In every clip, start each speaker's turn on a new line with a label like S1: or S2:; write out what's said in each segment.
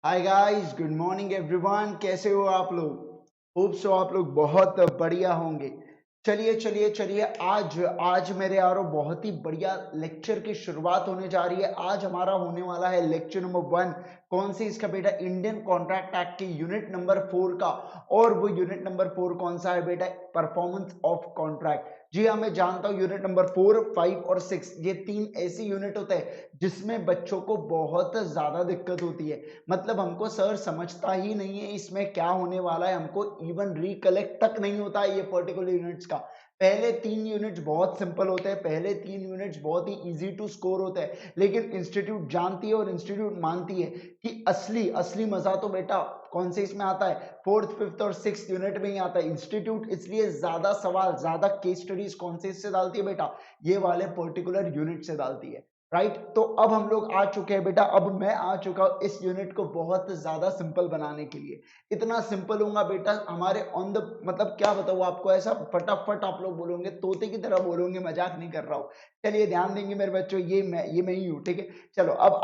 S1: Hi guys, good morning everyone. कैसे हो आप लोग? होप सो आप लोग बहुत बढ़िया होंगे। चलिए चलिए चलिए, आज आज मेरे यारों बहुत ही बढ़िया लेक्चर की शुरुआत होने जा रही है। आज हमारा होने वाला है लेक्चर नंबर 1। कौन सी? इसका बेटा इंडियन कॉन्ट्रैक्ट एक्ट की यूनिट नंबर 4 का। और वो यूनिट नंबर 4 कौन सा है बेटा? Performance of contract. जी हाँ, मैं जानता हूँ यूनिट नंबर 4, 5 और 6 ये तीन ऐसी यूनिट होते हैं जिसमें बच्चों को बहुत ज्यादा दिक्कत होती है। मतलब हमको सर समझता ही नहीं है इसमें क्या होने वाला है, हमको इवन रिकलेक्ट तक नहीं होता है ये पर्टिकुलर यूनिट्स का। पहले 3 यूनिट्स बहुत सिंपल होते हैं, पहले 3 यूनिट्स बहुत ही इजी टू स्कोर होते हैं, लेकिन इंस्टीट्यूट जानती है और इंस्टीट्यूट मानती है कि असली असली मजा तो बेटा कौन से इसमें आता है? 4th, 5th और 6th यूनिट में ही आता है। इंस्टीट्यूट इसलिए ज्यादा सवाल, ज्यादा केस स्टडीज कौन से इससे डालती है बेटा? ये वाले पर्टिकुलर यूनिट से डालती है। राइट, तो अब हम लोग आ चुके हैं बेटा, अब मैं आ चुका हूं इस यूनिट को बहुत ज्यादा सिंपल बनाने के लिए। इतना सिंपल होगा बेटा हमारे ऑन द, मतलब क्या बताऊं आपको, ऐसा फटाफट आप लोग बोलोगे, तोते की तरह बोलोगे, मजाक नहीं कर रहा हूं। चलिए ध्यान देंगे मेरे बच्चों, ये मैं ही हूं, ठीक है। चलो अब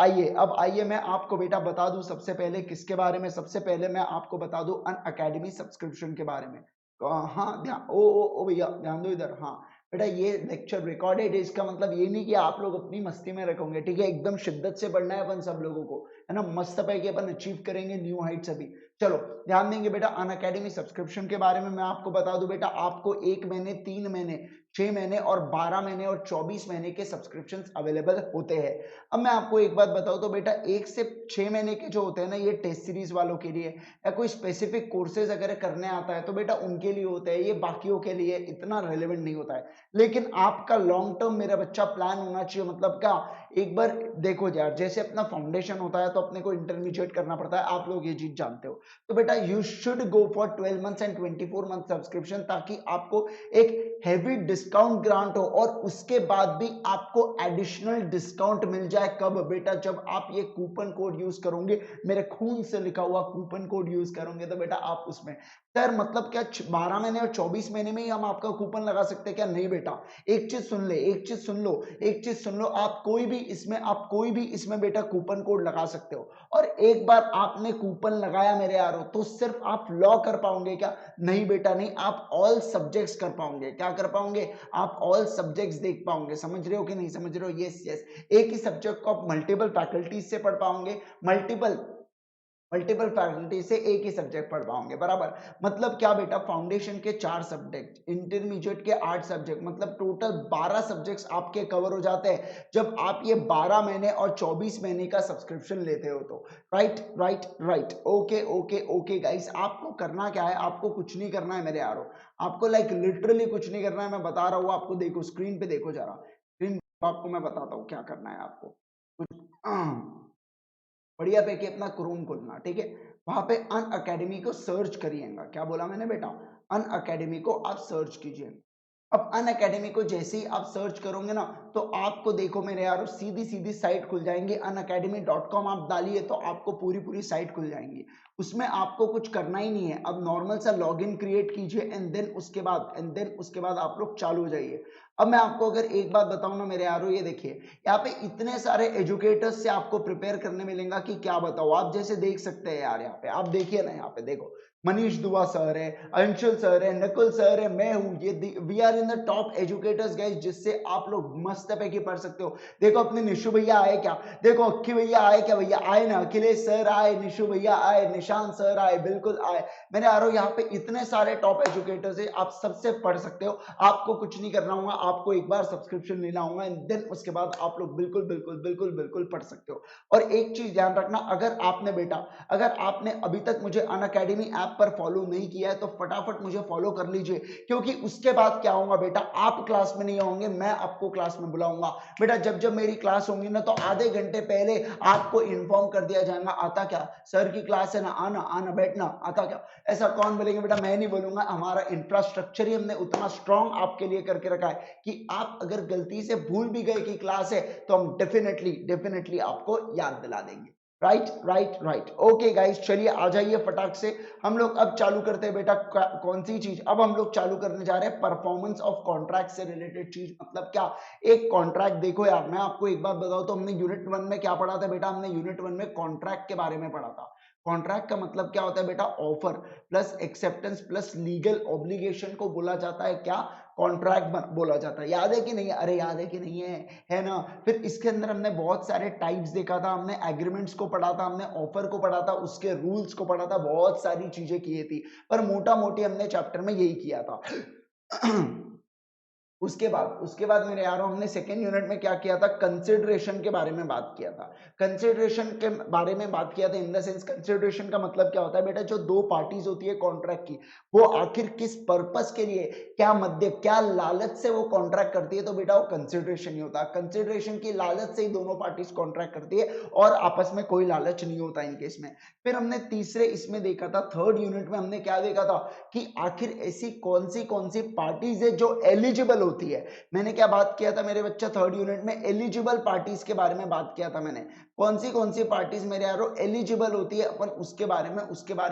S1: आइए मैं आपको बेटा बता दूं सबसे पहले किसके बारे में। सबसे पहले मैं आपको बता दूं अन अकेडमी सब्सक्रिप्शन के बारे में। हाँ ध्यान, ओ भैया ध्यान दो इधर। हाँ बेटा, ये लेक्चर रिकॉर्डेड है, इसका मतलब ये नहीं कि आप लोग अपनी मस्ती में रखोगे, ठीक है। एकदम शिद्दत से पढ़ना है अपन सब लोगों को, है ना। मस्त पैकी अपन अचीव करेंगे न्यू हाइट्स अभी। चलो ध्यान देंगे बेटा, अन अकेडमी सब्सक्रिप्शन के बारे में मैं आपको बता दूं बेटा, आपको 1 महीने, 3 महीने, 6 महीने और 12 महीने और 24 महीने के सब्सक्रिप्शन अवेलेबल होते हैं। अब मैं आपको एक बात बताऊं तो बेटा, 1 से 6 महीने के जो होते हैं ना, ये टेस्ट सीरीज वालों के लिए, या कोई स्पेसिफिक कोर्सेज अगर करने आता है तो बेटा उनके लिए होता है, ये बाकियों के लिए इतना रेलेवेंट नहीं होता है। लेकिन आपका लॉन्ग टर्म मेरा बच्चा प्लान होना चाहिए। मतलब क्या, एक बार देखो यार, जैसे अपना फाउंडेशन होता है तो अपने को इंटरमीडिएट करना पड़ता है, आप लोग ये चीज जानते हो। तो बेटा you should go for 12 months and 24 month subscription, ताकि आपको एक हैवी डिस्काउंट ग्रांट हो, और उसके बाद भी आपको एडिशनल डिस्काउंट मिल जाए। कब बेटा? जब आप ये कूपन कोड यूज करोगे, मेरे खून से लिखा हुआ कूपन कोड यूज करोगे, तो बेटा आप उसमें, सर मतलब क्या 12 महीने और 24 महीने में ही हम आपका कूपन लगा सकते हैं क्या? नहीं बेटा, एक चीज सुन ले, एक चीज सुन लो, एक चीज सुन लो, आप कोई भी इसमें बेटा कूपन कोड लगा सकते हो। और एक बार आपने कूपन लगाया मेरे यारो, तो सिर्फ आप लॉ कर पाओगे क्या? नहीं बेटा नहीं, आप ऑल सब्जेक्ट्स कर पाओगे। क्या कर पाओगे? आप ऑल सब्जेक्ट्स देख पाओगे। समझ रहे हो कि नहीं समझ रहे हो? यस यस, एक ही सब्जेक्ट को आप मल्टीपल फैकल्टीज से पढ़ पाओगे, मल्टीपल मल्टीपल फैकल्टी से एक ही सब्जेक्ट पढ़ पाओगे, बराबर। मतलब क्या बेटा, फाउंडेशन के 4 सब्जेक्ट, इंटरमीडिएट के 8 सब्जेक्ट, मतलब टोटल 12 सब्जेक्ट्स आपके कवर हो जाते हैं जब आप ये 12 महीने और 24 महीने का सब्सक्रिप्शन लेते हो तो। Right right right, okay okay okay guys, आपको करना क्या है? आपको कुछ नहीं करना है मेरे यारो, आपको लाइक लिटरली कुछ नहीं करना है। मैं बता रहा हूँ आपको, देखो स्क्रीन पे देखो जरा, स्क्रीन आपको मैं बताता हूँ क्या करना है आपको। कुछ बढ़िया पे कि अपना क्रोम खोलना, ठीक है। वहां पे अन अकेडमी को सर्च करिएगा। क्या बोला मैंने बेटा? अन अकेडमी को आप सर्च कीजिए। अब अन अकेडमी को जैसे ही आप सर्च करोगे ना, तो आपको देखो मेरे यारो, सीधी सीधी साइट खुल जाएंगे। unacademy.com आप डालिए तो आपको पूरी पूरी साइट खुल जाएंगी। उसमें आपको कुछ करना ही नहीं है। अब नॉर्मल सा लॉगिन क्रिएट कीजिए, एंड देन उसके बाद आप लोग चालू हो जाइए। अब मैं आपको अगर एक बात बताऊं ना मेरे यारो, ये देखिए, यहाँ पे इतने सारे एजुकेटर्स से आपको प्रिपेयर करने मिलेगा कि क्या बताओ। आप जैसे देख सकते हैं यार, यहाँ पे आप देखिए ना, यहाँ पे देखो, मनीष दुआ सर है, अंशुल सर है, नकुल सर है, मैं हूँ। ये we are in the top educators guys, जिससे आप लोग मस्त पैकी पढ़ सकते हो। देखो अपने निशु भैया आए क्या? देखो अक्की भैया आए क्या? भैया आए ना, अखिलेश सर आए, निशु भैया आए, निशांत सर आए, बिल्कुल आए। मैंने आ रहा हूँ, यहाँ पे इतने सारे टॉप एजुकेटर्स है, आप सबसे पढ़ सकते हो। आपको कुछ नहीं करना होगा, आपको एक बार सब्सक्रिप्शन लेना होगा, एंड देन उसके बाद आप लोग बिल्कुल बिल्कुल बिल्कुल बिल्कुल पढ़ सकते हो। और एक चीज ध्यान रखना, अगर आपने बेटा, अगर आपने अभी तक मुझे अन अकेडमी ऐप पर फॉलो नहीं किया है तो फटाफट मुझे फॉलो कर लीजिए, क्योंकि उसके बाद क्या होगा बेटा, आप क्लास में नहीं होंगे, मैं आपको क्लास में बुलाऊंगा। बेटा जब जब मेरी क्लास होंगी ना, तो आधे घंटे पहले आपको इन्फॉर्म कर दिया जाएगा। आता क्या, सर की क्लास है ना, आना आना बैठना, आता क्या? ऐसा कौन बोलेंगे बेटा? मैं नहीं बोलूंगा। हमारा इंफ्रास्ट्रक्चर ही हमने उतना स्ट्रांग आपके लिए करके रखा है कि आप अगर गलती से भूल भी गए कि क्लास है, तो हम डेफिनेटली डेफिनेटली आपको याद दिला देंगे। Right right right, okay guys, चलिए आ जाइए फटाक से। हम लोग अब चालू करते हैं बेटा, कौन सी चीज? अब हम लोग चालू करने जा रहे हैं परफॉर्मेंस ऑफ कॉन्ट्रैक्ट से रिलेटेड चीज। मतलब क्या, एक कॉन्ट्रैक्ट, देखो यार मैं आपको एक बात बताऊं तो, हमने यूनिट 1 में क्या पढ़ा था बेटा? हमने यूनिट 1 में कॉन्ट्रैक्ट के बारे में पढ़ा था। कॉन्ट्रैक्ट का मतलब क्या होता है बेटा, offer plus acceptance plus legal obligation को बोला जाता है क्या, कॉन्ट्रैक्ट बोला जाता है। याद है कि नहीं, अरे याद है कि नहीं है ना। फिर इसके अंदर हमने बहुत सारे टाइप्स देखा था, हमने एग्रीमेंट्स को पढ़ा था, हमने ऑफर को पढ़ा था, उसके रूल्स को पढ़ा था, बहुत सारी चीजें की थी, पर मोटा मोटी हमने चैप्टर में यही किया था। उसके बाद मेरे यारों हमने सेकेंड यूनिट में क्या किया था, कंसिडरेशन के बारे में बात किया था। कंसिडरेशन के बारे में बात किया था इन द सेंस, कंसिडरेशन का मतलब क्या होता है बेटा, जो दो पार्टीज होती है कॉन्ट्रैक्ट की, वो आखिर किस पर्पस के लिए, क्या मध्य क्या लालच से वो कॉन्ट्रैक्ट करती है, तो बेटा वो कंसिडरेशन ही होता है। कंसिडरेशन की लालच से ही दोनों पार्टीज कॉन्ट्रैक्ट करती है और आपस में कोई लालच नहीं होता इन केस में। फिर हमने तीसरे इसमें देखा था, थर्ड यूनिट में हमने क्या देखा था कि आखिर ऐसी कौन सी पार्टीज है जो एलिजिबल होती है। मैंने क्या बात किया था मेरे बच्चा, थर्ड यूनिट में एलिजिबल पार्टीज के बारे में बात किया था मैंने। कौन सी पार्टीज मेरे यारो एलिजिबल होती है, अपन उसके बारे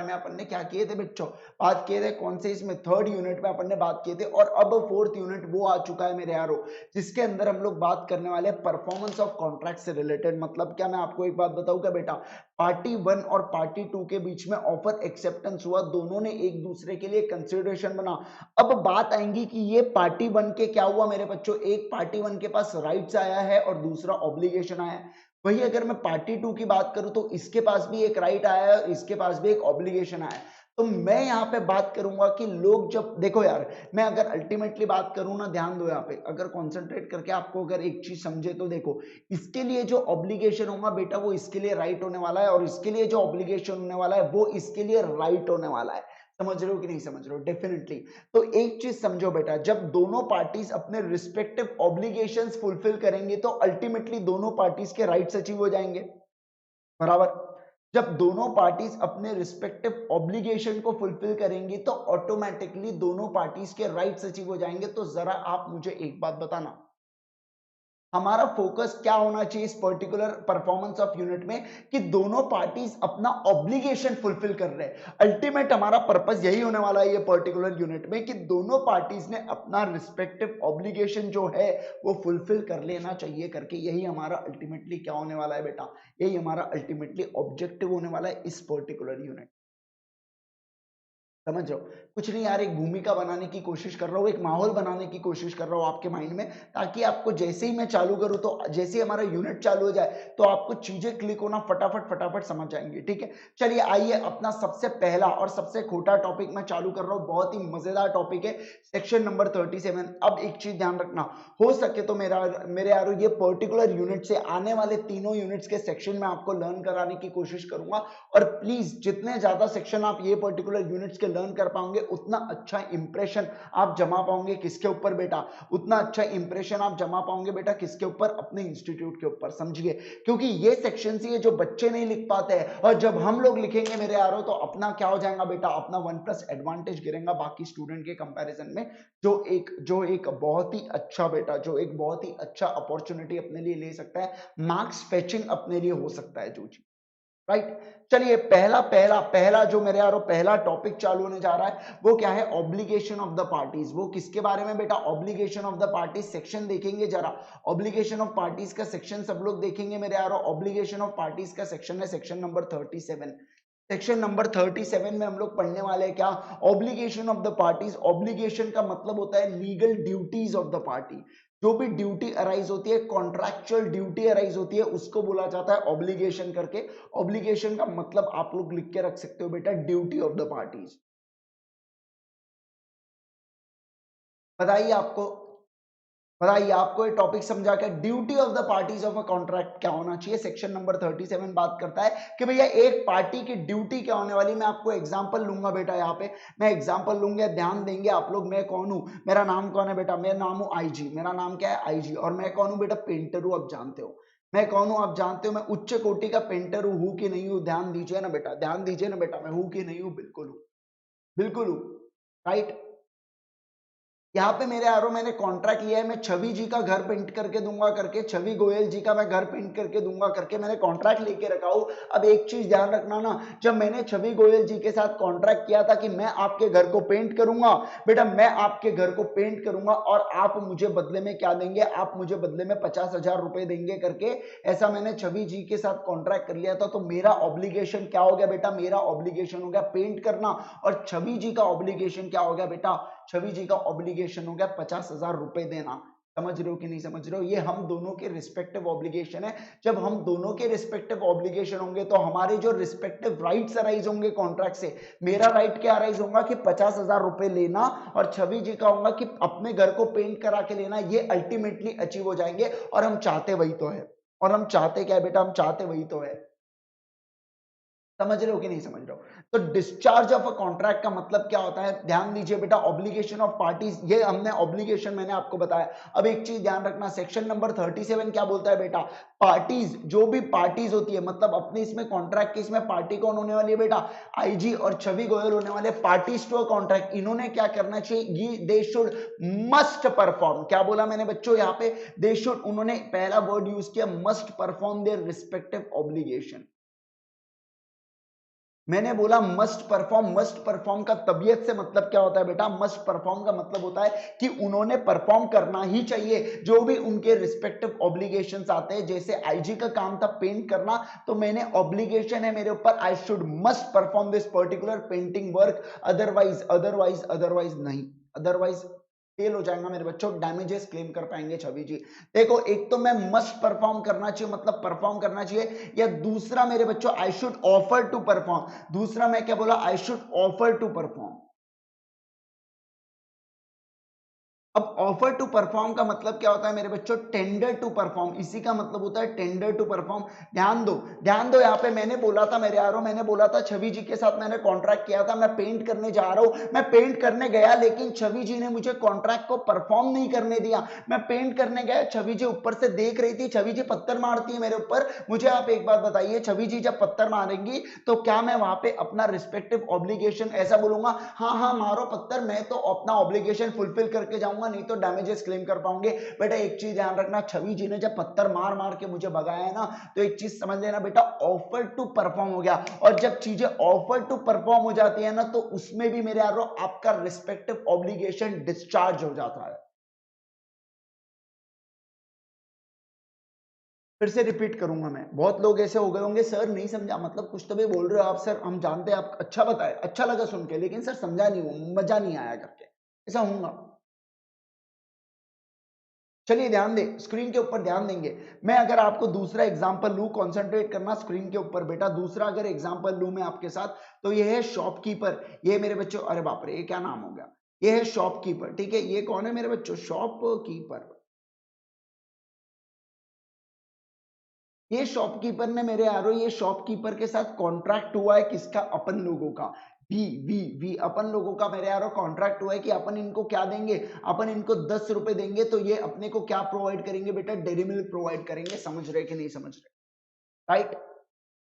S1: में अपन ने क्या किए थे बच्चों, बात किए थे। कौन से इसमें, थर्ड यूनिट में अपन ने बात किए थे। और अब फोर्थ यूनिट वो आ चुका है मेरे यारो, जिसके अंदर हम लोग बात करने वाले हैं परफॉर्मेंस ऑफ कॉन्ट्रैक्ट से रिलेटेड। मतलब क्या, मैं आपको एक बात बताऊं क्या बेटा, पार्टी 1 और पार्टी 2 के बीच में ऑफर एक्सेप्टेंस हुआ, दोनों ने एक दूसरे के लिए कंसिडरेशन बना। अब बात आएंगी कि ये पार्टी 1 के क्या हुआ मेरे बच्चों, एक पार्टी 1 के पास राइट्स आया है और दूसरा ऑब्लिगेशन आया है। वही अगर मैं पार्टी 2 की बात करूं तो इसके पास भी एक राइट आया है और इसके पास भी एक ऑब्लिगेशन आया है। तो मैं यहाँ पे बात करूंगा कि लोग जब देखो यार, मैं अगर अल्टीमेटली बात करूं ना, ध्यान दो यहाँ पे, अगर कॉन्सेंट्रेट करके आपको अगर एक चीज समझे तो देखो, इसके लिए जो ऑब्लिगेशन होगा बेटा वो इसके लिए राइट होने वाला है, और इसके लिए जो ऑब्लिगेशन होने वाला है वो इसके लिए राइट होने वाला है। समझ रहे हो कि नहीं समझ रहे हो, डेफिनेटली। तो एक चीज समझो बेटा, जब दोनों पार्टीज अपने रिस्पेक्टिव ऑब्लिगेशंस फुलफिल करेंगे तो अल्टीमेटली दोनों पार्टीज के राइट्स अचीव हो जाएंगे, बराबर। जब दोनों पार्टीज अपने रिस्पेक्टिव ऑब्लिगेशन को फुलफिल करेंगी तो ऑटोमेटिकली दोनों पार्टीज के राइट्स अचीव हो जाएंगे। तो जरा आप मुझे एक बात बताना, हमारा फोकस क्या होना चाहिए इस पर्टिकुलर परफॉर्मेंस ऑफ यूनिट में, कि दोनों पार्टीज अपना ऑब्लिगेशन फुलफिल कर रहे हैं। अल्टीमेट हमारा पर्पस यही होने वाला है ये पर्टिकुलर यूनिट में, कि दोनों पार्टीज ने अपना रिस्पेक्टिव ऑब्लिगेशन जो है वो फुलफिल कर लेना चाहिए करके, यही हमारा अल्टीमेटली क्या होने वाला है बेटा, यही हमारा अल्टीमेटली ऑब्जेक्टिव होने वाला है इस पर्टिकुलर यूनिट। समझ रहे हो, कुछ नहीं यार, एक भूमिका बनाने की कोशिश कर रहा हूँ, एक माहौल बनाने की कोशिश कर रहा हूँ आपके माइंड में, ताकि आपको जैसे ही मैं चालू करूँ, तो जैसे ही हमारा यूनिट चालू हो जाए तो आपको चीजें क्लिक होना फटाफट फटाफट समझ जाएंगे। ठीक है, चलिए आइए, अपना सबसे पहला और सबसे खोटा टॉपिक मैं चालू कर रहा हूँ, बहुत ही मजेदार टॉपिक है, सेक्शन नंबर 37। अब एक चीज ध्यान रखना, हो सके तो मेरे यारो ये पर्टिकुलर यूनिट से आने वाले तीनों यूनिट्स के सेक्शन में आपको लर्न कराने की कोशिश करूंगा। और प्लीज जितने ज्यादा सेक्शन आप ये पर्टिकुलर यूनिट्स के लर्न कर पाओगे, उतना अच्छा इंप्रेशन आप जमा पाओगे किसके ऊपर बेटा, उतना अच्छा इंप्रेशन आप जमा पाओगे बेटा किसके ऊपर, अपने इंस्टीट्यूट के ऊपर। समझिए, क्योंकि ये सेक्शन ही है जो बच्चे नहीं लिख पाते हैं, और जब हम लोग लिखेंगे मेरे यारों तो अपना क्या हो जाएगा बेटा, अपना 1+ एडवांटेज गिरेगा बाकी स्टूडेंट के कंपैरिजन में, जो एक बहुत ही अच्छा बेटा, जो एक बहुत ही अच्छा अपॉर्चुनिटी अपने लिए ले सकता है, मार्क्स फेचिंग अपने लिए हो सकता है जो चीज, राइट। चलिए, पहला पहला पहला जो मेरे यारो पहला टॉपिक चालू होने जा रहा है वो क्या है, ऑब्लिगेशन ऑफ द पार्टीज। वो किसके बारे में बेटा, obligation of the parties section देखेंगे जरा, ऑब्लिगेशन ऑफ पार्टीज का सेक्शन सब लोग देखेंगे मेरे यारो। ऑब्लिगेशन ऑफ पार्टीज का सेक्शन है सेक्शन नंबर 37। सेक्शन नंबर 37 में हम लोग पढ़ने वाले हैं क्या, obligation of the parties. Obligation का मतलब होता है legal duties of the party. जो भी ड्यूटी अराइज होती है, कॉन्ट्रैक्चुअल ड्यूटी अराइज होती है, उसको बोला जाता है ऑब्लिगेशन करके। ऑब्लिगेशन का मतलब आप लोग लिख के रख सकते हो बेटा, ड्यूटी ऑफ द पार्टीज। बताइए आपको, बताइए आपको ये टॉपिक समझा क्या, duty of the parties of a contract क्या होना चाहिए। सेक्शन नंबर 37 बात करता है कि भैया एक पार्टी की ड्यूटी क्या होने वाली। मैं आपको एग्जांपल लूंगा बेटा, यहाँ पे मैं एग्जांपल लूंगा, ध्यान देंगे आप लोग। मैं कौन हूँ, मेरा नाम कौन है बेटा, मेरा नाम हूँ आईजी। मेरा नाम क्या है, आईजी। और मैं कौन हूँ बेटा, पेंटर हूँ, आप जानते हो मैं कौन हूँ, आप जानते हो मैं उच्च कोटि का पेंटर हूँ कि नहीं हूँ। ध्यान दीजिए ना बेटा, ध्यान दीजिए ना बेटा, मैं हूँ कि नहीं हूँ, बिल्कुल हूँ, बिल्कुल हूँ, राइट। यहाँ पे मेरे यारों मैंने कॉन्ट्रैक्ट लिया है, मैं छवि जी का घर पेंट करके दूंगा करके, छवि गोयल जी का मैं घर पेंट करके दूंगा करके मैंने कॉन्ट्रैक्ट लेके रखा हूं। अब एक चीज ध्यान रखना ना, जब मैंने छवि गोयल जी के साथ कॉन्ट्रैक्ट किया था कि मैं आपके घर को पेंट करूंगा, बेटा मैं आपके घर को पेंट करूंगा और आप मुझे बदले में क्या देंगे, आप मुझे बदले में 50,000 रुपए देंगे करके, ऐसा मैंने छवि जी के साथ कॉन्ट्रैक्ट कर लिया था। तो मेरा ऑब्लिगेशन क्या हो गया बेटा, मेरा ऑब्लिगेशन हो गया पेंट करना, और छवि जी का ऑब्लिगेशन क्या हो गया बेटा, छवि जी का ऑब्लिगेशन हो गया 50,000 रुपए देना। समझ रहे हो कि नहीं समझ रहे हो, ये हम दोनों के रिस्पेक्टिव ऑब्लिगेशन है। जब हम दोनों के रिस्पेक्टिव ऑब्लिगेशन होंगे तो हमारे जो रिस्पेक्टिव राइट्स अराइज होंगे कॉन्ट्रैक्ट से, मेरा राइट क्या अराइज होगा कि 50,000 रुपए लेना, और छवि जी का होगा कि अपने घर को पेंट करा के लेना। ये अल्टीमेटली अचीव हो जाएंगे, और हम चाहते वही तो है, और हम चाहते क्या है बेटा, हम चाहते वही तो है। समझ रहे हो कि नहीं समझ रहे हो। तो डिस्चार्ज ऑफ अ कॉन्ट्रैक्ट का मतलब क्या होता है, ध्यान दीजिए बेटा, ऑब्लिगेशन ऑफ पार्टीज, ये हमने ऑब्लिगेशन मैंने आपको बताया। अब एक चीज ध्यान रखना, सेक्शन नंबर 37 क्या बोलता है बेटा, पार्टीज, जो भी पार्टीज होती है, मतलब अपने इसमें कॉन्ट्रैक्ट के इसमें पार्टी कौन होने वाली है बेटा, आईजी और छवि गोयल होने वाले पार्टीज टू अ कॉन्ट्रैक्ट। इन्होंने क्या करना चाहिए, दे शुड मस्ट परफॉर्म, क्या बोला मैंने बच्चों यहाँ पे, दे शुड, उन्होंने पहला वर्ड यूज किया must perform their respective obligation. मैंने बोला मस्ट परफॉर्म, मस्ट परफॉर्म का तबीयत से मतलब क्या होता है बेटा, मस्ट परफॉर्म का मतलब होता है कि उन्होंने परफॉर्म करना ही चाहिए जो भी उनके रिस्पेक्टिव ऑब्लिगेशंस आते हैं। जैसे आईजी का काम था पेंट करना, तो मैंने ऑब्लिगेशन है मेरे ऊपर, I should must perform this particular painting work, otherwise otherwise otherwise नहीं, अदरवाइज फेल हो जाएगा मेरे बच्चों, डैमेजेस क्लेम कर पाएंगे छवि जी। देखो, एक तो मैं मस्ट परफॉर्म करना चाहिए मतलब परफॉर्म करना चाहिए, या दूसरा मेरे बच्चों I should offer to perform, दूसरा मैं क्या बोला, I should offer to perform. अब ऑफर टू परफॉर्म का मतलब क्या होता है मेरे बच्चों, टेंडर टू परफॉर्म, इसी का मतलब होता है टेंडर टू परफॉर्म। ध्यान दो, ध्यान दो, यहाँ पे मैंने बोला था मेरे यारों, मैंने बोला था छवि जी के साथ मैंने कॉन्ट्रैक्ट किया था, मैं पेंट करने जा रहा हूं, मैं पेंट करने गया, लेकिन छवि जी ने मुझे कॉन्ट्रैक्ट को परफॉर्म नहीं करने दिया। मैं पेंट करने गया, छवि जी ऊपर से देख रही थी, छवि जी पत्थर मारती है मेरे ऊपर। मुझे आप एक बात बताइए, छवि जी जब पत्थर मारेंगी तो क्या मैं वहां पे अपना रिस्पेक्टिव ऑब्लिगेशन ऐसा बोलूंगा, हाँ हाँ मारो पत्थर, मैं तो अपना ऑब्लिगेशन फुलफिल करके जाऊंगा, नहीं तो डैमेजेस क्लेम कर पाऊंगे। बेटा एक चीज ध्यान रखना, छवि जी ने जब पत्थर मार मार के मुझे भगाया है ना, तो एक चीज समझ लेना बेटा, ऑफर टू परफॉर्म हो गया। और जब चीजें ऑफर टू परफॉर्म हो जाती है ना, तो उसमें भी मेरे यारों आपका रिस्पेक्टिव ऑब्लिगेशन डिस्चार्ज हो जाता है। फिर से रिपीट करूंगा मैं, बहुत लोग ऐसे हो गए होंगे, सर नहीं समझा, मतलब कुछ तो भी बोल रहे हो आप सर, हम जानते हैं आप, अच्छा बताए, अच्छा लगा सुन के, लेकिन सर समझा नहीं हूं, मजा नहीं आया करके, ऐसा होगा। चलिए ध्यान दें, स्क्रीन के ऊपर ध्यान देंगे। मैं अगर आपको दूसरा एग्जांपल लूं, कंसंट्रेट करना स्क्रीन के ऊपर बेटा, दूसरा अगर एग्जांपल लूं मैं आपके साथ, तो ये है शॉपकीपर। ये मेरे बच्चों, अरे बाप रे ये क्या नाम हो गया, ये है शॉपकीपर, ठीक है। ये कौन है मेरे बच्चों, शॉपकीपर। ये शॉपकीपर ने मेरे यारो, ये शॉपकीपर के साथ कॉन्ट्रैक्ट हुआ है किसका, अपन लोगों का, वी वी वी अपन लोगों का मेरे यारो कॉन्ट्रैक्ट हुआ है कि अपन इनको क्या देंगे, अपन इनको 10 रुपए देंगे, तो ये अपने को क्या प्रोवाइड करेंगे बेटा, डेयरी मिल्क प्रोवाइड करेंगे। समझ रहे कि नहीं समझ रहे, राइट।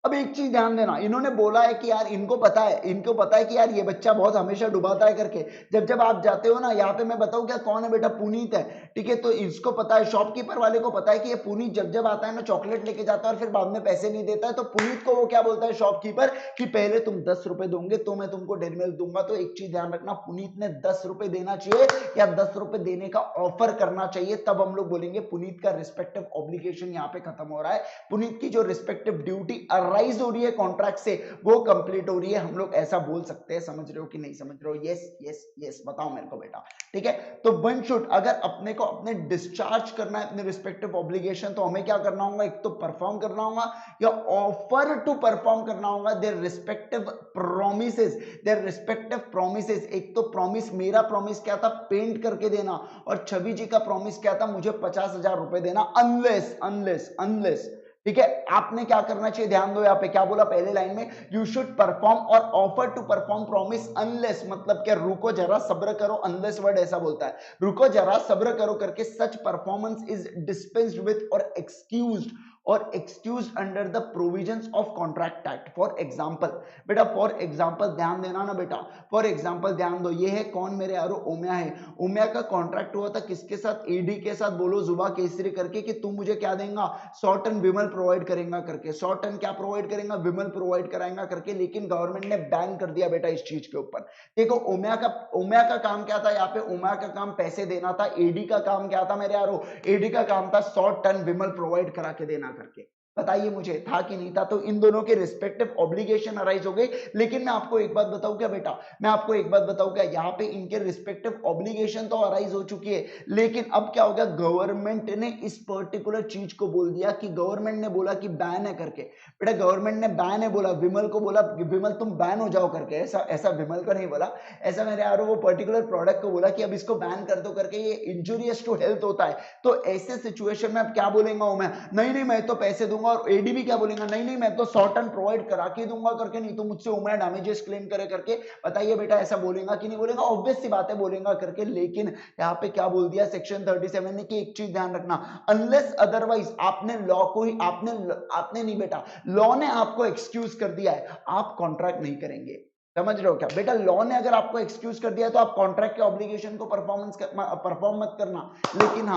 S1: अब एक चीज ध्यान देना, इन्होंने बोला है कि यार इनको पता है, इनको पता है कि यार ये बच्चा बहुत हमेशा डुबाता है करके। जब जब आप जाते हो ना, यहाँ पे मैं बताऊं क्या कौन है बेटा, पुनीत है, ठीक है। तो इसको पता है, शॉपकीपर वाले को पता है कि ये पुनीत जब जब आता है ना चॉकलेट लेके जाता है और फिर बाद में पैसे नहीं देता है, तो पुनीत को वो क्या बोलता है शॉपकीपर, कि पहले तुम 10 रुपए दोगे तो मैं तुमको डेयरी मिल्क दूंगा। तो एक चीज ध्यान रखना, पुनीत ने 10 रुपए देना चाहिए या 10 रुपए देने का ऑफर करना चाहिए, तब हम लोग बोलेंगे पुनीत का रिस्पेक्टिव ऑब्लिगेशन यहाँ पे खत्म हो रहा है, पुनीत की जो रिस्पेक्टिव ड्यूटी अराइज हो रही है कॉन्ट्रैक्ट से वो कंप्लीट हो रही है, हम लोग ऐसा बोल सकते हैं। समझ रहे हो कि नहीं समझ रहे हो, यस यस यस बताओ मेरे को बेटा, ठीक है। तो वन शुड, अगर अपने को अपने डिस्चार्ज करना है अपने रिस्पेक्टिव ऑब्लिगेशन, तो हमें क्या करना होगा, एक तो परफॉर्म करना होगा या ऑफर टू परफॉर्म करना होगा their respective promises, their respective promises. एक तो प्रॉमिस, मेरा प्रॉमिस क्या था, पेंट करके देना, और छवि जी का प्रॉमिस क्या था, मुझे 50,000 रुपए देना, अनलेस अनलेस अनलेस, ठीक है। आपने क्या करना चाहिए, ध्यान दो यहाँ पे क्या बोला पहले लाइन में, यू शुड परफॉर्म और offer to perform promise unless, मतलब क्या, रुको जरा सब्र करो, अनलेस वर्ड ऐसा बोलता है, रुको जरा सब्र करो करके, सच परफॉर्मेंस इज डिस्पेंस्ड विथ और एक्सक्यूज्ड, और excuse under the provisions of contract act. For example बेटा, फॉर एग्जांपल ध्यान देना ना बेटा, फॉर एग्जांपल ध्यान दो, ये है कौन मेरे यारो, ओमिया है। ओमिया का कॉन्ट्रैक्ट हुआ था किसके साथ, एडी के साथ, बोलो जुबा केसरी करके, कि तू मुझे क्या देगा, 100 टन विमल प्रोवाइड करेगा करके, 100 टन क्या प्रोवाइड करेगा, विमल प्रोवाइड कराएगा करके। लेकिन गवर्नमेंट ने बैन कर दिया बेटा इस चीज के ऊपर। देखो ओमिया का काम क्या था, यहाँ पे ओमिया का काम पैसे देना था, एडी का काम क्या था मेरे यारो, एडी का काम था 100 टन विमल प्रोवाइड करा के देना करके। बताइए मुझे था कि नहीं था। तो इन दोनों के रिस्पेक्टिव ऑब्लिगेशन अराइज हो गई। लेकिन मैं आपको एक बात बताऊं क्या बेटा, मैं आपको एक बात बताऊं क्या, यहाँ पे इनके रिस्पेक्टिव ऑब्लिगेशन तो अराइज हो चुकी है, लेकिन अब क्या हो गया, गवर्नमेंट ने इस पर्टिकुलर चीज को बोल दिया, कि गवर्नमेंट ने बोला कि बैन है करके। बेटा गवर्नमेंट ने बैन है बोला, विमल को बोला विमल तुम बैन हो जाओ करके, ऐसा ऐसा विमल को नहीं बोला, ऐसा मेरे यार वो पर्टिकुलर प्रोडक्ट को बोला कि अब इसको बैन कर दो करके, ये इंजूरियस टू हेल्थ होता है। तो ऐसे सिचुएशन में अब क्या बोलेगा मैं, नहीं नहीं मैं तो पैसे दूंगा, और एडी भी क्या बोलेगा, नहीं नहीं मैं तो 100 टन प्रोवाइड करा के दूंगा करके, नहीं तो मुझसे उम्र डैमेजेस क्लेम करे करके। बताइए बेटा ऐसा बोलेगा कि नहीं बोलेगा, ऑब्वियस सी बात है बोलेगा करके। लेकिन यहाँ पे क्या बोल दिया सेक्शन 37 ने, कि एक चीज ध्यान रखना, अनलेस अदरवाइज, आपने लॉ को ही आपने नहीं बेटा, लॉ ने आपको एक्सक्यूज कर दिया है, आप कॉन्ट्रैक्ट नहीं करेंगे। समझ रहे हो क्या बेटा, लॉ ने अगर आपको एक्सक्यूज कर दिया तो आप कॉन्ट्रैक्ट के ऑब्लिगेशन को परफॉर्म मत करना। लेकिन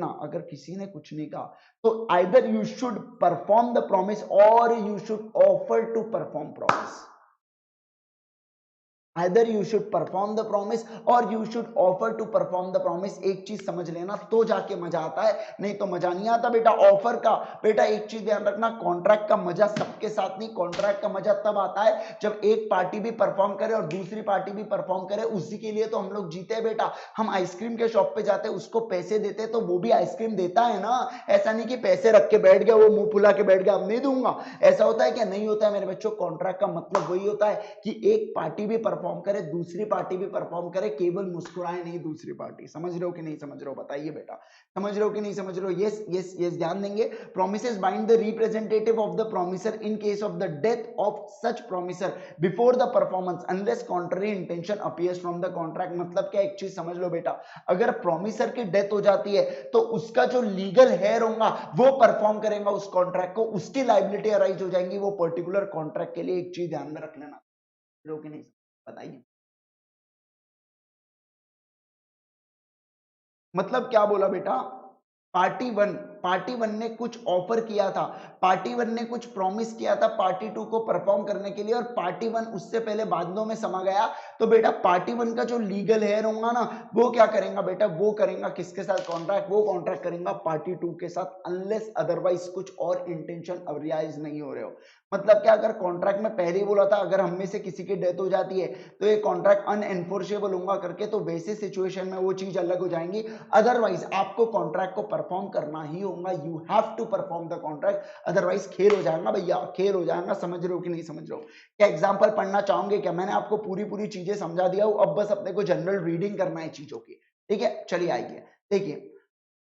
S1: हाँ अगर किसी ने कुछ नहीं कहा, तो either you should perform the promise or you should offer to perform promise. either you should perform the promise or you should offer to perform the promise। एक चीज समझ लेना तो जाके मजा आता है, नहीं तो मजा नहीं आता बेटा ऑफर का। बेटा एक चीज ध्यान रखना, कॉन्ट्रैक्ट का मजा सबके साथ नहीं, कॉन्ट्रैक्ट का मजा तब आता है जब एक पार्टी भी परफॉर्म करे और दूसरी पार्टी भी परफॉर्म करे, उसी के लिए तो हम लोग जीते हैं बेटा। हम आइसक्रीम के शॉप पे जाते हैं, उसको पैसे देते तो वो भी आइसक्रीम देता है ना, ऐसा नहीं कि पैसे रख के बैठ गया, वो मुंह फुला के बैठ गया अब नहीं दूंगा, ऐसा होता है क्या, नहीं होता है मेरे बच्चों। कॉन्ट्रैक्ट का मतलब वही होता है कि एक पार्टी भी परफॉर्म करे, दूसरी पार्टी भी परफॉर्म करे, केवल मुस्कुराए नहीं दूसरी पार्टी। समझ रहे हो कि नहीं समझ रहे हो, बताइए बेटा, समझ रहे हो कि नहीं समझ रहे हो। यस यस यस ध्यान देंगे। Promises bind the representative of the promisor in case of the death of such promisor before the performance unless contrary intention appears from the contract. मतलब क्या, एक चीज समझ लो बेटा, अगर प्रोमिसर की डेथ हो जाती है तो उसका जो लीगल हेयर होगा वो परफॉर्म करेगा उस कॉन्ट्रैक्ट को, उसकी लाइबिलिटी अराइज हो जाएंगी वो पर्टिकुलर कॉन्ट्रैक्ट के लिए। एक चीज ध्यान में रख लेना, कि नहीं बताइए। मतलब क्या बोला बेटा, पार्टी वन ने कुछ ऑफर किया था, पार्टी वन ने कुछ प्रॉमिस किया था पार्टी टू को परफॉर्म करने के लिए, और पार्टी वन उससे पहले बादलों में समा गया। तो बेटा पार्टी वन का जो लीगल हेयर होगा ना, वो क्या करेगा बेटा, वो करेगा किसके साथ कॉन्ट्रैक्ट, वो कॉन्ट्रैक्ट करेगा पार्टी टू के साथ, अनलेस अदरवाइज कुछ और इंटेंशन अरियाइज नहीं हो रहे हो। मतलब क्या, अगर कॉन्ट्रैक्ट में पहले ही बोला था अगर हम में से किसी की डेथ हो जाती है तो ये कॉन्ट्रैक्ट अनएनफोर्सेबल होगा करके, तो वैसे सिचुएशन में वो चीज अलग हो जाएंगी। अदरवाइज आपको कॉन्ट्रैक्ट को परफॉर्म करना ही होगा, you have to perform the contract, otherwise खेल हो जाएगा भैया, खेल हो जाएगा। समझ रहे हो कि नहीं समझ रहे हो। क्या एग्जाम्पल पढ़ना चाहोगे क्या, मैंने आपको पूरी पूरी चीजें समझा दिया हूं, अब बस अपने को जनरल रीडिंग करना है चीजों की। ठीक है चलिए आइए देखिए,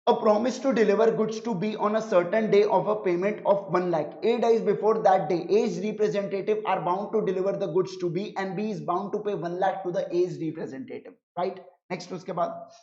S1: a promise to deliver goods to B on a certain day of a payment of 1 lakh. 8 days before that day, A's representative are bound to deliver the goods to B and B is bound to pay 1 lakh to the A's representative. Right? Next उसके बाद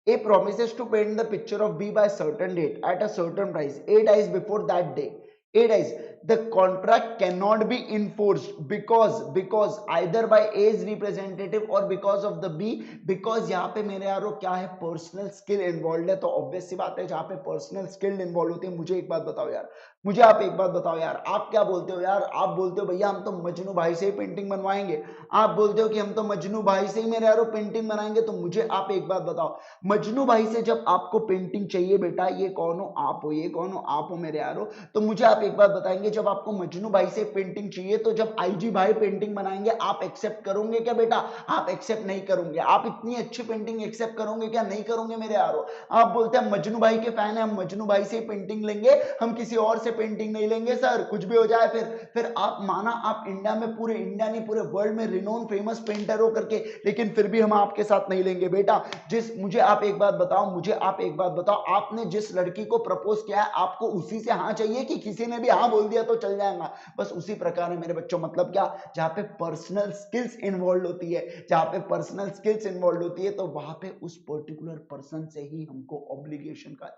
S1: A promises to paint the picture of B by a certain date at a certain price. 8 days before that day, 8 days, the contract cannot be enforced because either by A's representative or because of the B, because यहाँ पे मेरे यारो क्या है, personal skill involve है। तो obvious सी बात है, जहाँ पे पर्सनल स्किल इन्वॉल्व होती है। मुझे एक बात बताओ यार, मुझे आप एक बात बताओ यार, आप क्या बोलते हो यार, आप बोलते हो भैया हम तो मजनू भाई से ही पेंटिंग बनवाएंगे, आप बोलते हो कि हम तो मजनू भाई से ही मेरे यारो पेंटिंग बनाएंगे। तो मुझे आप एक बात बताओ, मजनू भाई से जब आपको पेंटिंग चाहिए बेटा, ये कौन हो आप हो, ये कौन हो आप हो मेरे यारो। तो मुझे आप एक बात बताएंगे, जब आपको मजनू भाई से पेंटिंग चाहिए तो जब आईजी भाई पेंटिंग बनाएंगे आप एक्सेप्ट करोगे क्या बेटा, आप एक्सेप्ट नहीं करोगे। आप इतनी अच्छी पेंटिंग एक्सेप्ट करोगे क्या, नहीं करोगे मेरे यारो। आप बोलते हैं मजनू भाई के फैन है, हम मजनू भाई से पेंटिंग लेंगे, हम किसी और से पेंटिंग नहीं लेंगे सर, कुछ भी हो जाए। फिर आप माना आप इंडिया में, पूरे इंडिया नहीं पूरे वर्ल्ड में रिनोन फेमस पेंटर हो करके, लेकिन फिर भी हम आपके साथ नहीं लेंगे बेटा। जिस मुझे आप एक बात बताओ, मुझे आप एक बात बताओ, आपने जिस लड़की को प्रपोज किया है आपको उसी से हाँ चाहिए, कि किसी ने भी हाँ बोल दिया तो चल जाएगा। बस उसी प्रकार है मेरे बच्चों। मतलब क्या, जहाँ पे पर्सनल स्किल्स इन्वॉल्व होती है, जहाँ पे पर्सनल स्किल्स इन्वॉल्व होती है, तो वहां पे उस पर्टिकुलर पर्सन से ही हमको ऑब्लिगेशन का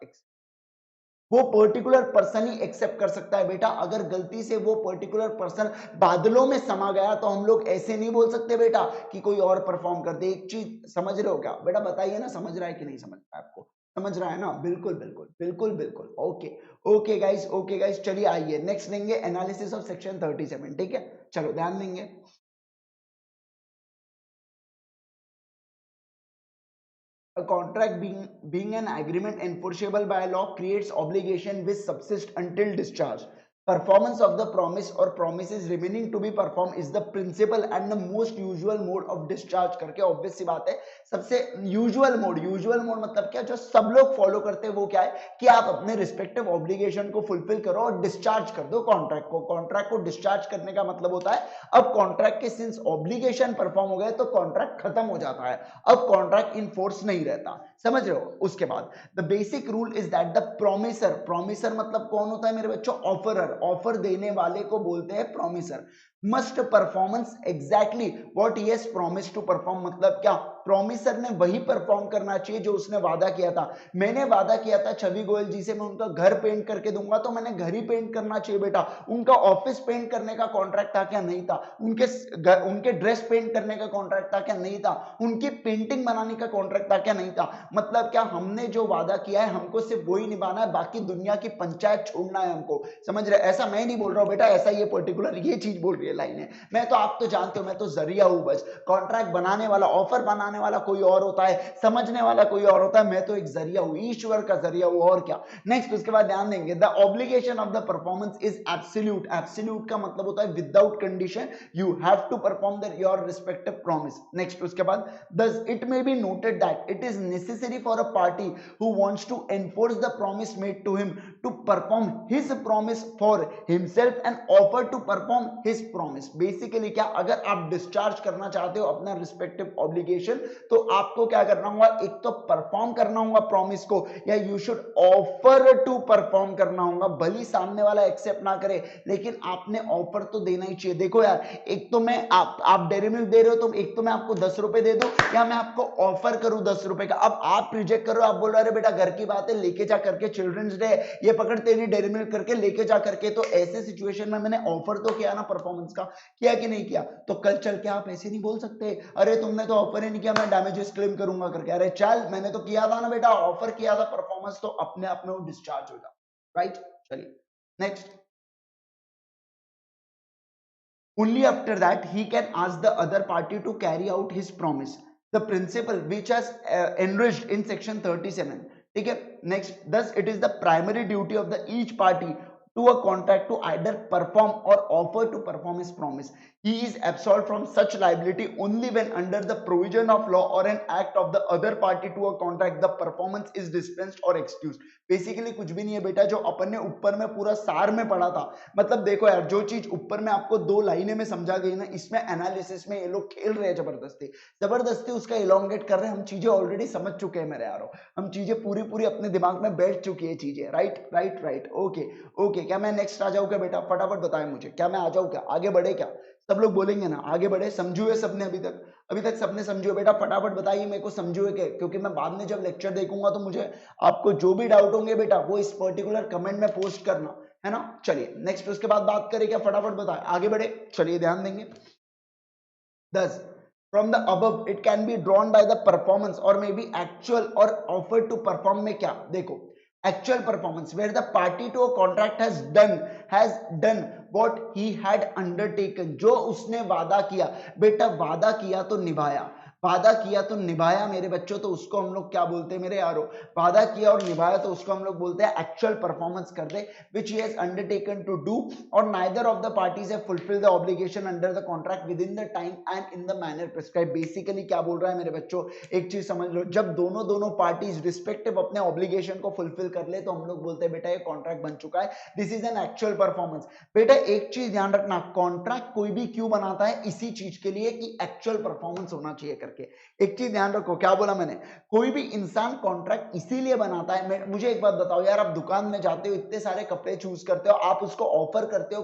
S1: वो पर्टिकुलर पर्सन ही एक्सेप्ट कर सकता है बेटा। अगर गलती से वो पर्टिकुलर पर्सन बादलों में समा गया तो हम लोग ऐसे नहीं बोल सकते बेटा कि कोई और परफॉर्म कर दे। एक चीज समझ रहे हो क्या बेटा, बताइए ना, समझ रहा है कि नहीं समझ रहा है आपको? समझ रहा है ना? बिल्कुल बिल्कुल बिल्कुल बिल्कुल। Okay okay guys, okay guys, चलिए आइए नेक्स्ट लेंगे एनालिसिस ऑफ सेक्शन 37। ठीक है, चलो ध्यान देंगे। A contract being an agreement enforceable by law creates obligation which subsist until discharge. Performance of the promise or promises remaining to be performed is the principal and the most usual mode of discharge करके obvious सी बात है। सबसे usual mode मतलब क्या, जो सब लोग follow करते हैं वो क्या है कि आप अपने रिस्पेक्टिव ऑब्लिगेशन को फुलफिल करो और डिस्चार्ज कर दो कॉन्ट्रैक्ट को। कॉन्ट्रैक्ट को डिस्चार्ज करने का मतलब होता है अब कॉन्ट्रैक्ट के सिंस ऑब्लिगेशन परफॉर्म हो गए तो कॉन्ट्रैक्ट खत्म हो जाता है, अब कॉन्ट्रैक्ट इन फोर्स नहीं रहता। समझ रहे हो? उसके बाद the basic rule is that the promisor, promisor मतलब कौन होता है मेरे बच्चों? ऑफरर, ऑफर देने वाले को बोलते हैं promisor. Must performance exactly what he has promised to perform, मतलब क्या? प्रोमिसर ने वही परफॉर्म करना चाहिए जो उसने वादा किया था। मैंने वादा किया था छवि गोयल जी से मैं उनका घर पेंट करके दूंगा, तो मैंने घर ही पेंट करना चाहिए बेटा। उनका ऑफिस पेंट करने का कॉन्ट्रैक्ट था क्या? नहीं था। उनके ड्रेस पेंट करने का कॉन्ट्रैक्ट था क्या? नहीं था। उनकी पेंटिंग बनाने का कॉन्ट्रैक्ट था क्या? नहीं था। मतलब क्या, हमने जो वादा किया है हमको सिर्फ वही निभाना है, बाकी दुनिया की पंचायत छोड़ना है हमको। समझ रहे? ऐसा मैं नहीं बोल रहा हूं बेटा, ऐसा ये पर्टिकुलर ये चीज बोल रही है लाइन है। मैं तो, आप तो जानते हो मैं तो जरिया हूं बस। कॉन्ट्रैक्ट बनाने वाला, ऑफर बनाने वाला कोई और होता है, समझने वाला कोई और होता है, मैं तो एक जरिया हूं, ईश्वर का जरिया हूं, और क्या। नेक्स्ट उसके बाद ध्यान देंगे, the obligation of the performance is absolute. Absolute का मतलब होता है without condition you have to perform your respective promise. Next उसके बाद, thus it may be noted that it is necessary for a party who wants to enforce the promise made to him to perform his promise for himself and offer to perform his promise। Basically क्या, अगर आप discharge करना चाहते हो अपना respective obligation तो आपको क्या करना होगा? एक तो परफॉर्म करना होगा प्रॉमिस को, या you should offer to perform करना होगा। भली सामने वाला एक्सेप्ट ना करे लेकिन आपने ऑफर तो देना ही चाहिए। देखो यार, एक तो मैं आप डेयरी मिल्क दे रहे हो तो एक तो मैं आपको 10 रुपए दे दूं, या मैं आपको ऑफर करूं 10 रुपए का। अब आप रिजेक्ट करो, आप बोल रहे बेटा घर की बात है, लेके जा करके चिल्ड्रंस डे ये पकड़ तेरी डेयरी मिल्क करके लेके जा करके। तो ऐसे सिचुएशन में मैंने ऑफर तो किया ना परफॉर्मेंस का, किया कि नहीं किया? तो कल चल के आप ऐसे नहीं बोल सकते अरे तुमने तो ऑफर ही नहीं किया, मैं डैमेजेस क्लेम करूंगा करके। अरे चल, मैंने तो किया था ना बेटा, ऑफर किया था, परफॉर्मेंस तो अपने आप में वो डिस्चार्ज होगा। राइट, चलिए next. Only after that he can ask the other party to carry out his promise, the principle which has enriched in section 37। ठीक है, next, thus it is the primary duty of the each party to a contract to either perform or offer to perform his promise। he is absolved from such liability only when under the provision of law or an act of the other party to a contract the performance is dispensed or excused। Basically कुछ भी नहीं है बेटा, जो अपन ने ऊपर में पूरा सार में पढ़ा था। मतलब देखो यार, जो चीज ऊपर में आपको 2 लाइनें में समझा गई ना, इसमें एनालिसिस में ये लोग खेल रहे हैं जबरदस्ती जबरदस्ती, उसका इलोंगेट कर रहे हैं। हम चीजें ऑलरेडी समझ चुके हैं मेरे यारो, हम चीजें पूरी पूरी अपने दिमाग में बैठ चुकी है चीजें। Right right right, okay okay. क्या मैं नेक्स्ट आ जाऊँ क्या बेटा? फटाफट बताएं मुझे, क्या मैं आ जाऊँ क्या? आगे बढ़े क्या? सब लोग बोलेंगे ना आगे बढ़े? समझू है सबने अभी तक सबने समझो बेटा? फटाफट बताइए मेरे को, समझो है क्या? क्योंकि मैं बाद में जब लेक्चर देखूंगा तो मुझे, आपको जो भी डाउट होंगे बेटा वो इस पर्टिकुलर कमेंट में पोस्ट करना है ना। चलिए नेक्स्ट उसके बाद बात करें क्या? फटाफट बताएं, आगे बढ़े, चलिए ध्यान देंगे। 10 from the above it can be drawn by the performance or maybe actual or offered to perform में क्या? देखो, actual performance where the party to a contract has done what he had undertaken। जो उसने वादा किया बेटा, वादा किया तो निभाया, वादा किया तो निभाया मेरे बच्चों, तो उसको हम लोग क्या बोलते हैं मेरे यारो? वादा किया और निभाया तो उसको हम लोग बोलते हैं एक्चुअल परफॉर्मेंस कर दे, which he has undertaken to do or neither of the parties have fulfilled the obligation under the contract within the time and in the manner prescribed। Basically क्या बोल रहा है मेरे बच्चों, एक चीज समझ लो, जब दोनों पार्टीज रिस्पेक्टिव अपने ऑब्लिगेशन को फुलफिल कर ले तो हम लोग बोलते हैं बेटा ये कॉन्ट्रैक्ट बन चुका है, this is an actual performance. बेटा एक चीज ध्यान रखना, कॉन्ट्रैक्ट कोई भी क्यों बनाता है? इसी चीज के लिए कि एक्चुअल परफॉर्मेंस होना चाहिए करके। करके। एक चीज ध्यान रखो, क्या बोला मैंने, कोई भी इंसान कॉन्ट्रैक्ट इसीलिए बनाता है। मुझे एक बात बताओ यार, आप दुकान में जाते हो, इतने सारे कपड़े चूज करते हो, आप उसको ऑफर करते हो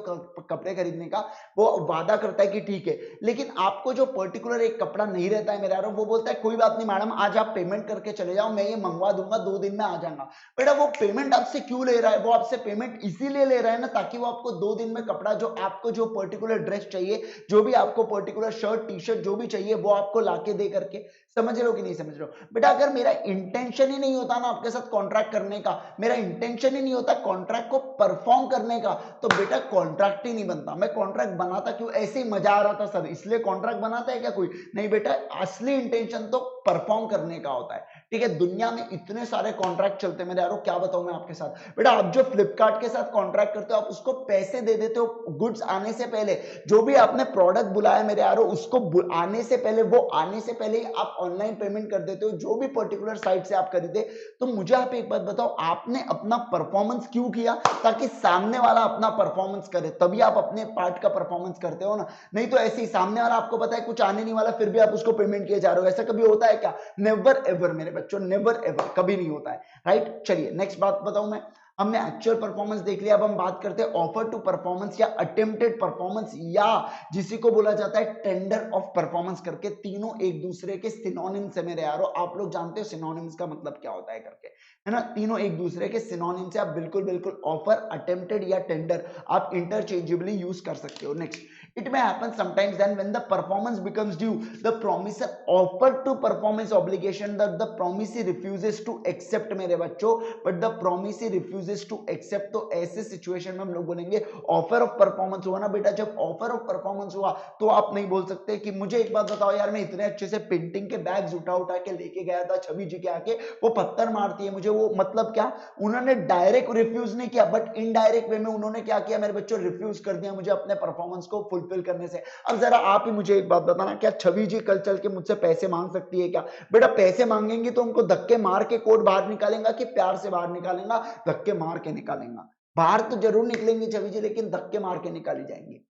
S1: कपड़े खरीदने का, वो वादा करता है कि ठीक है, लेकिन आपको जो पर्टिकुलर एक कपड़ा नहीं रहता है मेरे यार, वो बोलता है कोई बात नहीं मैडम, आज आप पेमेंट करके चले जाओ, मैं ये मंगवा दूंगा, 2 दिन में आ जाऊंगा। बेटा वो पेमेंट आपसे क्यों ले रहा है? वो आपसे पेमेंट इसीलिए ले रहा है ना, ताकि वो आपको 2 दिन में कपड़ा, जो आपको जो पर्टिकुलर ड्रेस चाहिए, जो भी आपको पर्टिकुलर शर्ट टी शर्ट जो भी चाहिए, वो आपको लाके दे करके। समझ रहे हो कि नहीं समझ रहे हो? बेटा अगर मेरा इंटेंशन ही नहीं होता ना आपके साथ कॉन्ट्रैक्ट करने का, मेरा इंटेंशन ही नहीं होता कॉन्ट्रैक्ट को परफॉर्म करने का, तो बेटा कॉन्ट्रैक्ट ही नहीं बनता। मैं कॉन्ट्रैक्ट बनाता क्यों? ऐसे ही मजा आ रहा था सर, इसलिए कॉन्ट्रैक्ट बनाता है क्या कोई? नहीं बेटा, असली इंटेंशन तो परफॉर्म करने का होता है। ठीक है, दुनिया में इतने सारे कॉन्ट्रैक्ट चलते हैं मेरे यारों, क्या बताऊं मैं आपके साथ। बेटा आप जो फ्लिपकार्ट के साथ कॉन्ट्रैक्ट करते हो, आप उसको पैसे दे देते हो गुड्स आने से पहले। जो भी आपने प्रोडक्ट बुलाया मेरे यारों, उसको आने से पहले, वो आने से पहले ही आप ऑनलाइन पेमेंट कर देते हो, जो भी पर्टिकुलर साइट से आप खरीदे। तो मुझे आप एक बात बताओ, आपने अपना परफॉर्मेंस क्यों किया? ताकि सामने वाला अपना परफॉर्मेंस करे, तभी आप अपने पार्ट का परफॉर्मेंस करते हो ना। नहीं तो ऐसे ही सामने वाला आपको पता है कुछ आने नहीं वाला, फिर भी आप उसको पेमेंट किए जा रहे हो। ऐसा कभी होता है क्या? नेवर एवर मेरे बच्चों, नेवर एवर, कभी नहीं होता है। राइट, चलिए नेक्स्ट बात बताऊं मैं। हमने एक्चुअल परफॉर्मेंस देख लिया, अब हम बात करते हैं ऑफर टू परफॉर्मेंस या अटेम्प्टेड परफॉर्मेंस, या जिसी को बोला जाता है टेंडर ऑफ परफॉर्मेंस करके। तीनों एक दूसरे के सिनोनिम्स है मेरे यारों, आप लोग जानते हो सिनोनिम्स का मतलब क्या होता है करके, है ना। तीनों एक दूसरे के सिनोनिम्स है, आप बिल्कुल बिल्कुल ऑफर, अटेम्प्टेड या टेंडर आप इंटरचेंजेबली यूज कर सकते हो। Next, it may happen sometimes then when the performance becomes due, the promisor offered to perform his obligation that the promisee refuses to accept मेरे बच्चों, but the promisee refuses to accept। तो ऐसे situation में हम लोग बोलेंगे offer of performance हुआ ना बेटा। जब ऑफर ऑफ परफॉर्मेंस हुआ तो आप नहीं बोल सकते कि मुझे एक बात बताओ यार, मैं इतने अच्छे से पेंटिंग के बैग्स उठा उठा के लेके गया था छवि जी के आके, वो पत्थर मारती है मुझे, वो मतलब क्या? उन्होंने डायरेक्ट रिफ्यूज नहीं किया, बट इनडायरेक्ट वे में उन्होंने क्या किया मेरे बच्चों? रिफ्यूज कर दिया मुझे अपने परफॉर्मेंस को फुलफिल करने से। अब जरा आप ही मुझे एक बात बताना, क्या छवि जी कल चल के मुझसे पैसे मांग सकती है क्या? बेटा पैसे मांगेंगी तो उनको धक्के मार के कोर्ट बाहर निकालेगा कि प्यार से बाहर निकालेगा? धक्के मार के निकालेगा। बाहर तो जरूर निकलेंगी छवि जी, लेकिन धक्के मार के निकाली जाएंगी।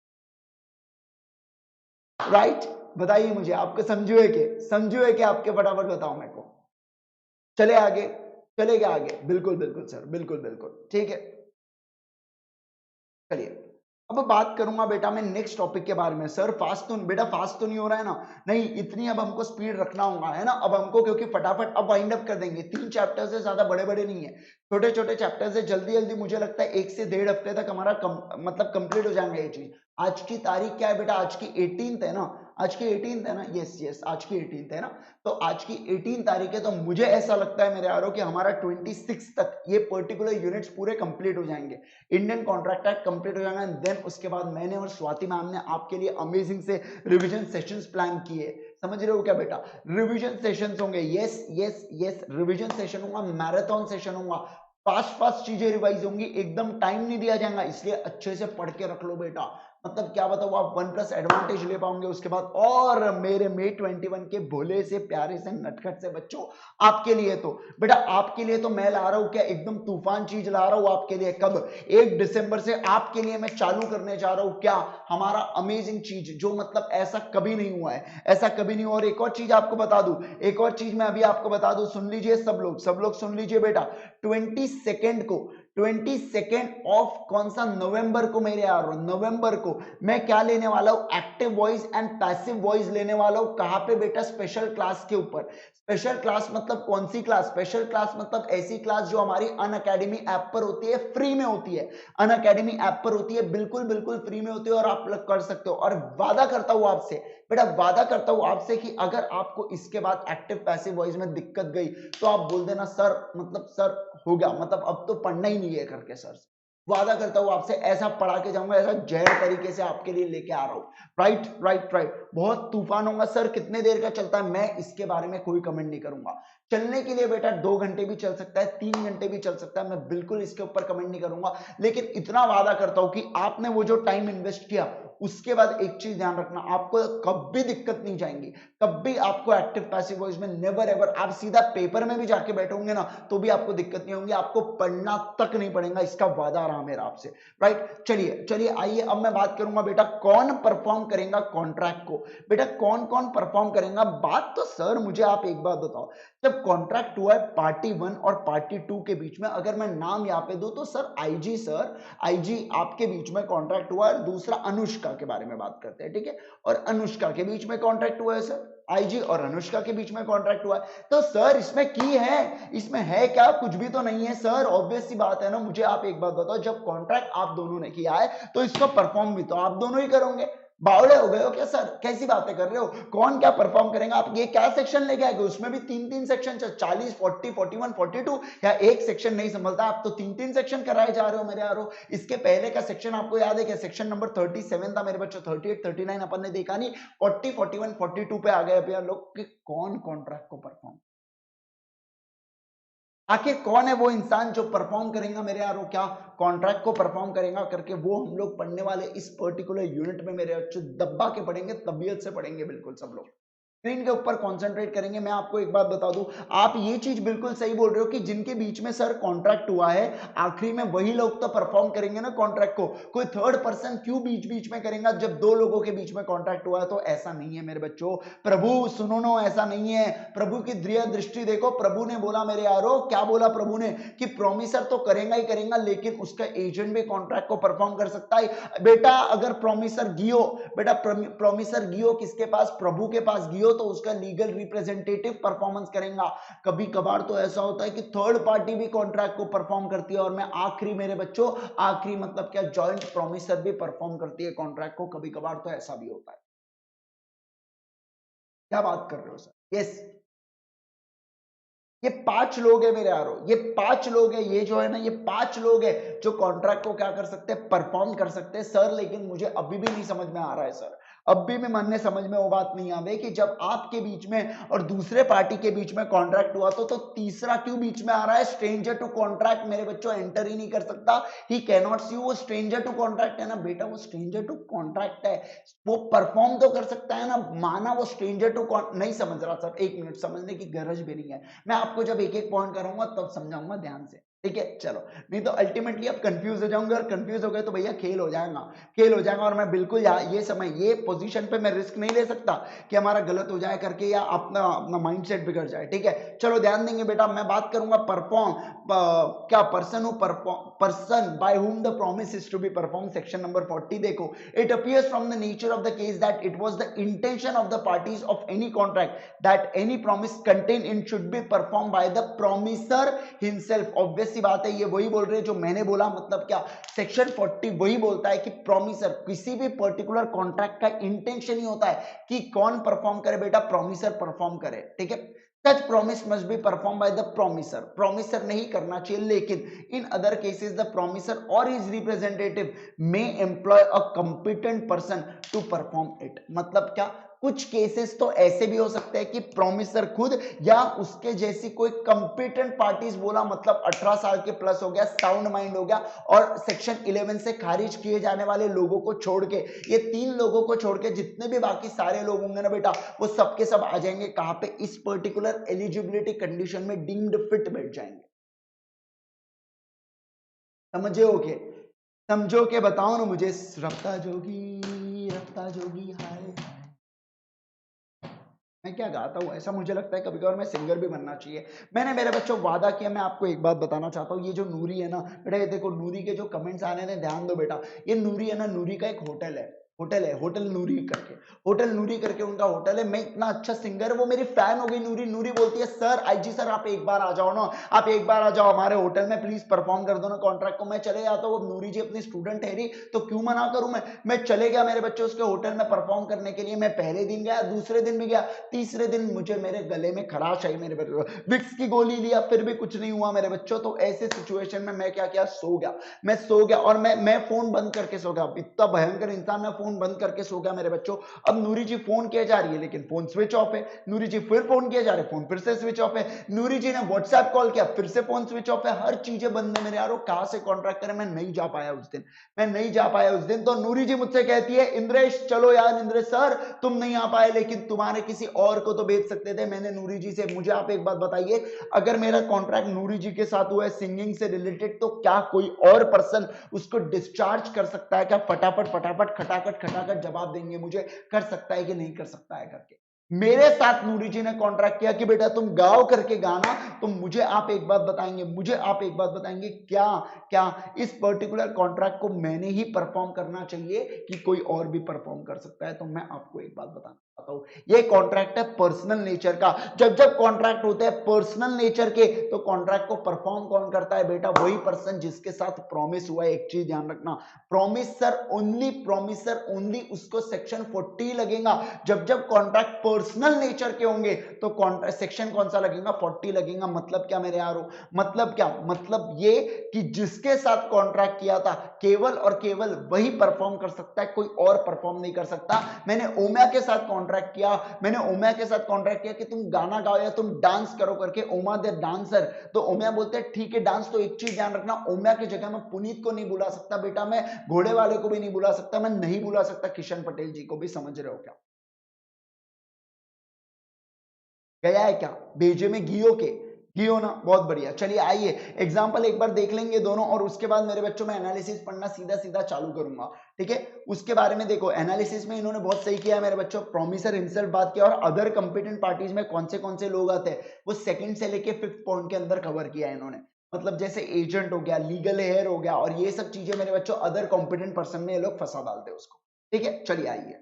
S1: राइट, बताइए मुझे, आपको समझू है कि आपके, फटाफट बताओ मेरे को। चले आगे, चलेगा आगे, बिल्कुल बिल्कुल सर, बिल्कुल बिल्कुल, ठीक है। चलिए, अब बात करूंगा बेटा मैं नेक्स्ट टॉपिक के बारे में। सर फास्ट तो बेटा, फास्ट तो नहीं हो रहा है ना? नहीं, इतनी अब हमको स्पीड रखना होगा, है ना। अब हमको, क्योंकि फटाफट अब वाइंड अप कर देंगे। 3 चैप्टर्स है, ज्यादा बड़े बड़े नहीं है, छोटे छोटे चैप्टर्स है। जल्दी जल्दी मुझे लगता है 1 से 1.5 हफ्ते तक हमारा मतलब कंप्लीट हो जाएगा ये चीज। आज की तारीख क्या है बेटा? आज की 18th है ना, आज की 18th है ना, यस यस, आज की 18th है ना। तो आज की 18 तारीख है, तो मुझे ऐसा लगता है मेरे यारों कि हमारा 26 तक ये पर्टिकुलर यूनिट्स पूरे कंप्लीट हो जाएंगे, इंडियन कॉन्ट्रैक्ट एक्ट कंप्लीट हो जाएगा। देन उसके बाद मैंने और स्वाति मैम ने आपके लिए अमेजिंग से रिवीजन सेशंस प्लान किए। समझ रहे हो क्या बेटा? रिवीजन सेशंस होंगे, yes yes yes, revision session होगा, मैराथन सेशन होगा, फास्ट फास्ट चीजें रिवाइज होंगी, एकदम टाइम नहीं दिया जाएगा, इसलिए अच्छे से पढ़ के रख लो बेटा। मतलब क्या बताऊं, आप 1+ एडवांटेज ले पाओगे उसके बाद। और मेरे May 21 के भोले से प्यारे से नटखट से बच्चों, आपके लिए तो बेटा, आपके लिए तो मैं ला रहा हूं क्या, एकदम तूफान चीज ला रहा हूं आपके लिए। कब? 1 दिसंबर से आपके लिए मैं चालू करने जा रहा हूं क्या, हमारा अमेजिंग चीज, जो मतलब ऐसा कभी नहीं हुआ है, ऐसा कभी नहीं हुआ। और एक और चीज आपको बता दूं, एक और चीज मैं अभी आपको बता दूं, सुन लीजिए सब लोग सुन लीजिए बेटा। 22 को, 22 ऑफ कौन सा? नवंबर को मेरे यार, नवंबर को मैं क्या लेने वाला हूं? Active voice and passive voice लेने वाला हूं। कहां पे बेटा? स्पेशल क्लास के ऊपर। स्पेशल क्लास मतलब कौन सी क्लास? स्पेशल क्लास मतलब ऐसी क्लास जो हमारी अनअकैडमी ऐप पर होती है, फ्री में होती है, अनअकैडमी ऐप पर होती है, बिल्कुल बिल्कुल फ्री में होती है, और आप कर सकते हो। और वादा करता हूं आपसे बेटा, वादा करता हूं आपसे कि अगर आपको इसके बाद एक्टिव पैसिव वॉइस में दिक्कत गई तो आप बोल देना सर, मतलब सर हो गया, मतलब अब तो पढ़ना ही नहीं है करके। सर वादा करता हूं आपसे, ऐसा पढ़ा के जाऊंगा, ऐसा जहर तरीके से आपके लिए लेके आ रहा हूं। राइट राइट राइट, बहुत तूफान होगा। सर कितने देर का चलता है, मैं इसके बारे में कोई कमेंट नहीं करूंगा। चलने के लिए बेटा 2 घंटे भी चल सकता है, 3 घंटे भी चल सकता है, मैं बिल्कुल इसके ऊपर कमेंट नहीं करूंगा। लेकिन इतना वादा करता हूं कि आपने वो जो टाइम इन्वेस्ट किया उसके बाद एक चीज ध्यान रखना, आपको कभी दिक्कत नहीं जाएंगी, कभी आपको एक्टिव पैसिव वॉइस में नेवर एवर, आप सीधा पेपर में भी जाके बैठोगे ना तो भी आपको दिक्कत नहीं होगी, आपको पढ़ना तक नहीं पड़ेगा, इसका वादा रहा मेरा आपसे, राइट। चलिए चलिए आइए अब मैं बात करूंगा बेटा कौन परफॉर्म करेगा कॉन्ट्रैक्ट को। बेटा कौन कौन परफॉर्म करेगा, बात तो सर मुझे आप एक बात बताओ, जब कॉन्ट्रैक्ट हुआ है पार्टी 1 और पार्टी 2 के बीच में, अगर मैं नाम यहाँ पे दूं तो सर आईजी आपके बीच में कॉन्ट्रैक्ट हुआ है, दूसरा अनुष्का के बारे में बात करते हैं, ठीक है, और अनुष्का के बीच में कॉन्ट्रैक्ट हुआ है सर, आईजी और अनुष्का के बीच में कॉन्ट्रैक्ट हुआ है, तो सर इसमें की है, इसमें है क्या, कुछ भी तो नहीं है सर, ऑब्वियस सी बात है ना। मुझे आप एक बात बताओ, जब कॉन्ट्रैक्ट आप दोनों ने किया है तो इसको परफॉर्म भी तो आप दोनों ही करोगे, बावड़े हो गए हो क्या सर, कैसी बातें कर रहे हो, कौन क्या परफॉर्म करेगा, आप ये क्या सेक्शन लेके आएंगे, उसमें भी तीन तीन सेक्शन, 40 40 41 42, या एक सेक्शन नहीं संभलता, आप तो तीन तीन सेक्शन कराए जा रहे हो मेरे यारो। इसके पहले का सेक्शन आपको याद है क्या, सेक्शन नंबर 37 था मेरे बच्चों, 38 39 अपन ने देखा नहीं, 40 41 42 पे आ गए भैया लोग कि कौन कॉन्ट्रैक्ट को परफॉर्म, आखिर कौन है वो इंसान जो परफॉर्म करेगा मेरे यारों, क्या कॉन्ट्रैक्ट को परफॉर्म करेगा करके, वो हम लोग पढ़ने वाले इस पर्टिकुलर यूनिट में मेरे अच्छे दब्बा के पढ़ेंगे, तबीयत से पढ़ेंगे बिल्कुल सब लोग, स्क्रीन के ऊपर कंसंट्रेट करेंगे। मैं आपको एक बात बता दूं, आप ये चीज बिल्कुल सही बोल रहे हो कि जिनके बीच में सर कॉन्ट्रैक्ट हुआ है आखिरी में वही लोग तो परफॉर्म करेंगे ना कॉन्ट्रैक्ट को, कोई थर्ड पर्सन क्यों बीच बीच में करेगा, जब दो लोगों के बीच में कॉन्ट्रैक्ट हुआ है तो ऐसा नहीं है मेरे बच्चों, प्रभु सुनो नो, ऐसा नहीं है, प्रभु की दृढ़ दृष्टि देखो, प्रभु ने बोला मेरे यारो, क्या बोला प्रभु ने कि प्रोमिसर तो करेगा ही करेगा लेकिन उसका एजेंट भी कॉन्ट्रैक्ट को परफॉर्म कर सकता है। बेटा अगर प्रोमिसर गियो, बेटा प्रोमिसर गियो किसके पास, प्रभु के पास गियो, तो उसका लीगल रिप्रेजेंटेटिव परफॉर्मेंस करेगा। कभी कभार तो ऐसा होता है कि थर्ड पार्टी भी कॉन्ट्रैक्ट को परफॉर्म करती है, और मैं आखिरी मेरे बच्चों, आखिरी मतलब क्या, जॉइंट प्रोमिसर भी परफॉर्म करती है कॉन्ट्रैक्ट को, कभी कभार तो ऐसा भी होता है। क्या बात कर रहे हो सर, यस, ये 5 लोग है मेरे यारो, ये 5 लोग है, ये जो है ना, ये 5 लोग है जो कॉन्ट्रैक्ट को क्या कर सकते हैं, परफॉर्म कर सकते हैं सर। लेकिन मुझे अभी भी नहीं समझ में आ रहा है सर, अब भी मैं मन में समझ में वो बात नहीं आ रही कि जब आपके बीच में और दूसरे पार्टी के बीच में कॉन्ट्रैक्ट हुआ तो तीसरा क्यों बीच में आ रहा है, स्ट्रेंजर टू कॉन्ट्रैक्ट मेरे बच्चों एंटर ही नहीं कर सकता, ही कैन नॉट सी, वो स्ट्रेंजर टू कॉन्ट्रैक्ट है ना बेटा, वो स्ट्रेंजर टू कॉन्ट्रैक्ट है, वो परफॉर्म तो कर सकता है ना, माना वो स्ट्रेंजर टू, नहीं समझ रहा सर, एक मिनट, समझने की गरज भी नहीं है, मैं आपको जब एक एक पॉइंट करूंगा तब समझाऊंगा ध्यान से, ठीक है, चलो, नहीं तो अल्टीमेटली आप कंफ्यूज हो जाओगे, और कंफ्यूज हो गए तो भैया खेल हो जाएगा, खेल हो जाएगा, और मैं बिल्कुल ये समय ये पोजीशन पे मैं रिस्क नहीं ले सकता कि हमारा गलत हो जाए करके, या अपना अपना माइंडसेट बिगड़ जाए, ठीक है, चलो ध्यान देंगे बेटा, मैं बात करूंगा परफॉर्म, क्या person who person by whom the promise is to be performed, section number 40 देखो, it appears from the nature of the case that it was the intention of the parties of any contract that any promise contained in should be performed by the promiser himself। obvious सी बात है, ये वही बोल रहे हैं जो मैंने बोला, मतलब क्या, सेक्शन 40 वही बोलता है कि प्रोमिसर, किसी भी पर्टिकुलर कॉन्ट्रैक्ट का इंटेंशन ही होता है कि कौन परफॉर्म करे बेटा, प्रोमिसर परफॉर्म करे, ठीक है, such promise must be performed by the promiser, promiser नहीं करना चाहिए, लेकिन in other cases the promiser or his representative may employ a competent person to perform it। मतलब क्या, कुछ केसेस तो ऐसे भी हो सकते हैं कि प्रोमिसर खुद या उसके जैसी कोई कंपिटेंट पार्टीज, बोला मतलब 18 साल के प्लस हो गया, साउंड माइंड हो गया, और सेक्शन 11 से खारिज किए जाने वाले लोगों को छोड़ के, ये 3 लोगों को छोड़ के जितने भी बाकी सारे लोग होंगे ना बेटा, वो सबके सब आ जाएंगे कहां पे, इस पर्टिकुलर एलिजिबिलिटी कंडीशन में डीम्ड फिट बैठ जाएंगे। समझो के, समझो के बताओ ना मुझे, रफ्ता जोगी हाय, मैं क्या गाता हूँ, ऐसा मुझे लगता है कभी कभार मैं सिंगर भी बनना चाहिए। मैंने मेरे बच्चों वादा किया, मैं आपको एक बात बताना चाहता हूँ, ये जो नूरी है ना बेटा, ये देखो नूरी के जो कमेंट्स आने हैं ध्यान दो बेटा, ये नूरी है ना, नूरी का एक होटल है, होटल नूरी करके, होटल नूरी करके उनका होटल है। मैं इतना अच्छा सिंगर है, वो मेरी फैन हो गई नूरी, नूरी बोलती है सर आईजी सर आप एक बार आ जाओ ना, आप एक बार आ जाओ हमारे होटल में प्लीज परफॉर्म कर दो ना कॉन्ट्रैक्ट को। मैं चले जाता हूँ, नूरी जी अपनी स्टूडेंट है रही तो क्यों मना करूं मैं चले गया मेरे बच्चे उसके होटल में परफॉर्म करने के लिए। मैं पहले दिन गया, दूसरे दिन भी गया, तीसरे दिन मुझे मेरे गले में खराश आई मेरे बच्चों, विक्स की गोली लिया फिर भी कुछ नहीं हुआ मेरे बच्चों। तो ऐसे सिचुएशन में मैं क्या किया, सो गया, मैं सो गया, और मैं फोन बंद करके सो गया। इतना भयंकर इंसान, मैं फोन फोन बंद करके सो गया मेरे बच्चों। अब नूरी जी फोन किया जा रही है लेकिन फोन स्विच ऑफ है, नूरी जी फिर फोन किया जा रहा है, फोन फिर से स्विच ऑफ है, नूरी जी ने व्हाट्सएप कॉल किया फिर से फोन स्विच ऑफ है, हर चीजें बंद है मेरे यारो। कहां से कॉन्ट्रैक्ट करें? मैं नहीं जा पाया उस दिन, मैं नहीं जा पाया उस दिन। तो नूरी जी मुझसे कहती है इंद्रेश चलो यार, इंद्रेश सर तुम नहीं आ पाए लेकिन तुम्हारे किसी और को तो भेज सकते थे। मैंने नूरी जी से, मुझे आप एक बात बताइए, अगर मेरा कॉन्ट्रैक्ट नूरी जी के साथ हुआ है सिंगिंग से रिलेटेड, तो क्या कोई और पर्सन उसको डिस्चार्ज कर सकता है क्या? फटाफट फटाफट खटाखट खटाखट जवाब देंगे मुझे, कर सकता है कि नहीं कर सकता है करके। मेरे साथ नूरी जी ने कॉन्ट्रैक्ट किया कि बेटा तुम गाओ करके गाना। तो मुझे आप एक बात बताएंगे, मुझे आप एक बात बताएंगे, क्या क्या इस पर्टिकुलर कॉन्ट्रैक्ट को मैंने ही परफॉर्म करना चाहिए कि कोई और भी परफॉर्म कर सकता है? तो मैं आपको एक बात बताना चाहता हूं, ये कॉन्ट्रैक्ट है पर्सनल नेचर का। जब जब कॉन्ट्रैक्ट होते हैं पर्सनल नेचर के, तो कॉन्ट्रैक्ट को परफॉर्म कौन करता है बेटा? वही पर्सन जिसके साथ प्रॉमिस हुआ है। एक चीज ध्यान रखना, प्रॉमिसर ओनली उसको सेक्शन 40 लगेगा। जब जब कॉन्ट्रैक्ट पर्सनल नेचर के होंगे तो कॉन्ट्रैक्ट सेक्शन कौन सा लगेगा? 40 लगेगा। मतलब क्या मेरे यारो? मतलब क्या? मतलब ये कि जिसके साथ कॉन्ट्रैक्ट किया था केवल और केवल वही परफॉर्म कर सकता है, कोई और परफॉर्म नहीं कर सकता। मैंने ओम्या के साथ कॉन्ट्रैक्ट किया, मैंने ओम्या के साथ कॉन्ट्रैक्ट किया कि तुम गाना गाओ या तुम डांस करो करके, ओमा दे डांसर। तो ओम्या बोलते हैं ठीक है डांस। तो एक चीज ध्यान रखना, ओम्या की जगह मैं पुनीत को नहीं बुला सकता बेटा, मैं घोड़े वाले को भी नहीं बुला सकता, मैं नहीं बुला सकता किशन पटेल जी को भी। समझ रहे हो क्या? गया है क्या? भेजे में गियो के, गियो ना, बहुत बढ़िया। चलिए आइए एग्जांपल एक बार देख लेंगे दोनों, और उसके बाद मेरे बच्चों में एनालिसिस पढ़ना सीधा सीधा चालू करूंगा। ठीक है, उसके बारे में देखो, एनालिसिस में इन्होंने बहुत सही किया है मेरे बच्चों। प्रोमिसर हिमसेल्फ बात किया, और अदर कंपिटेंट पार्टीज में कौन से लोग आते हैं वो सेकंड से लेके 5th पॉइंट के अंदर कवर किया है इन्होंने। मतलब जैसे एजेंट हो गया, लीगल हेयर हो गया, और ये सब चीजें मेरे बच्चों अदर कॉम्पिटेंट पर्सन में ये लोग फंसा डालते हैं उसको। ठीक है, चलिए आइए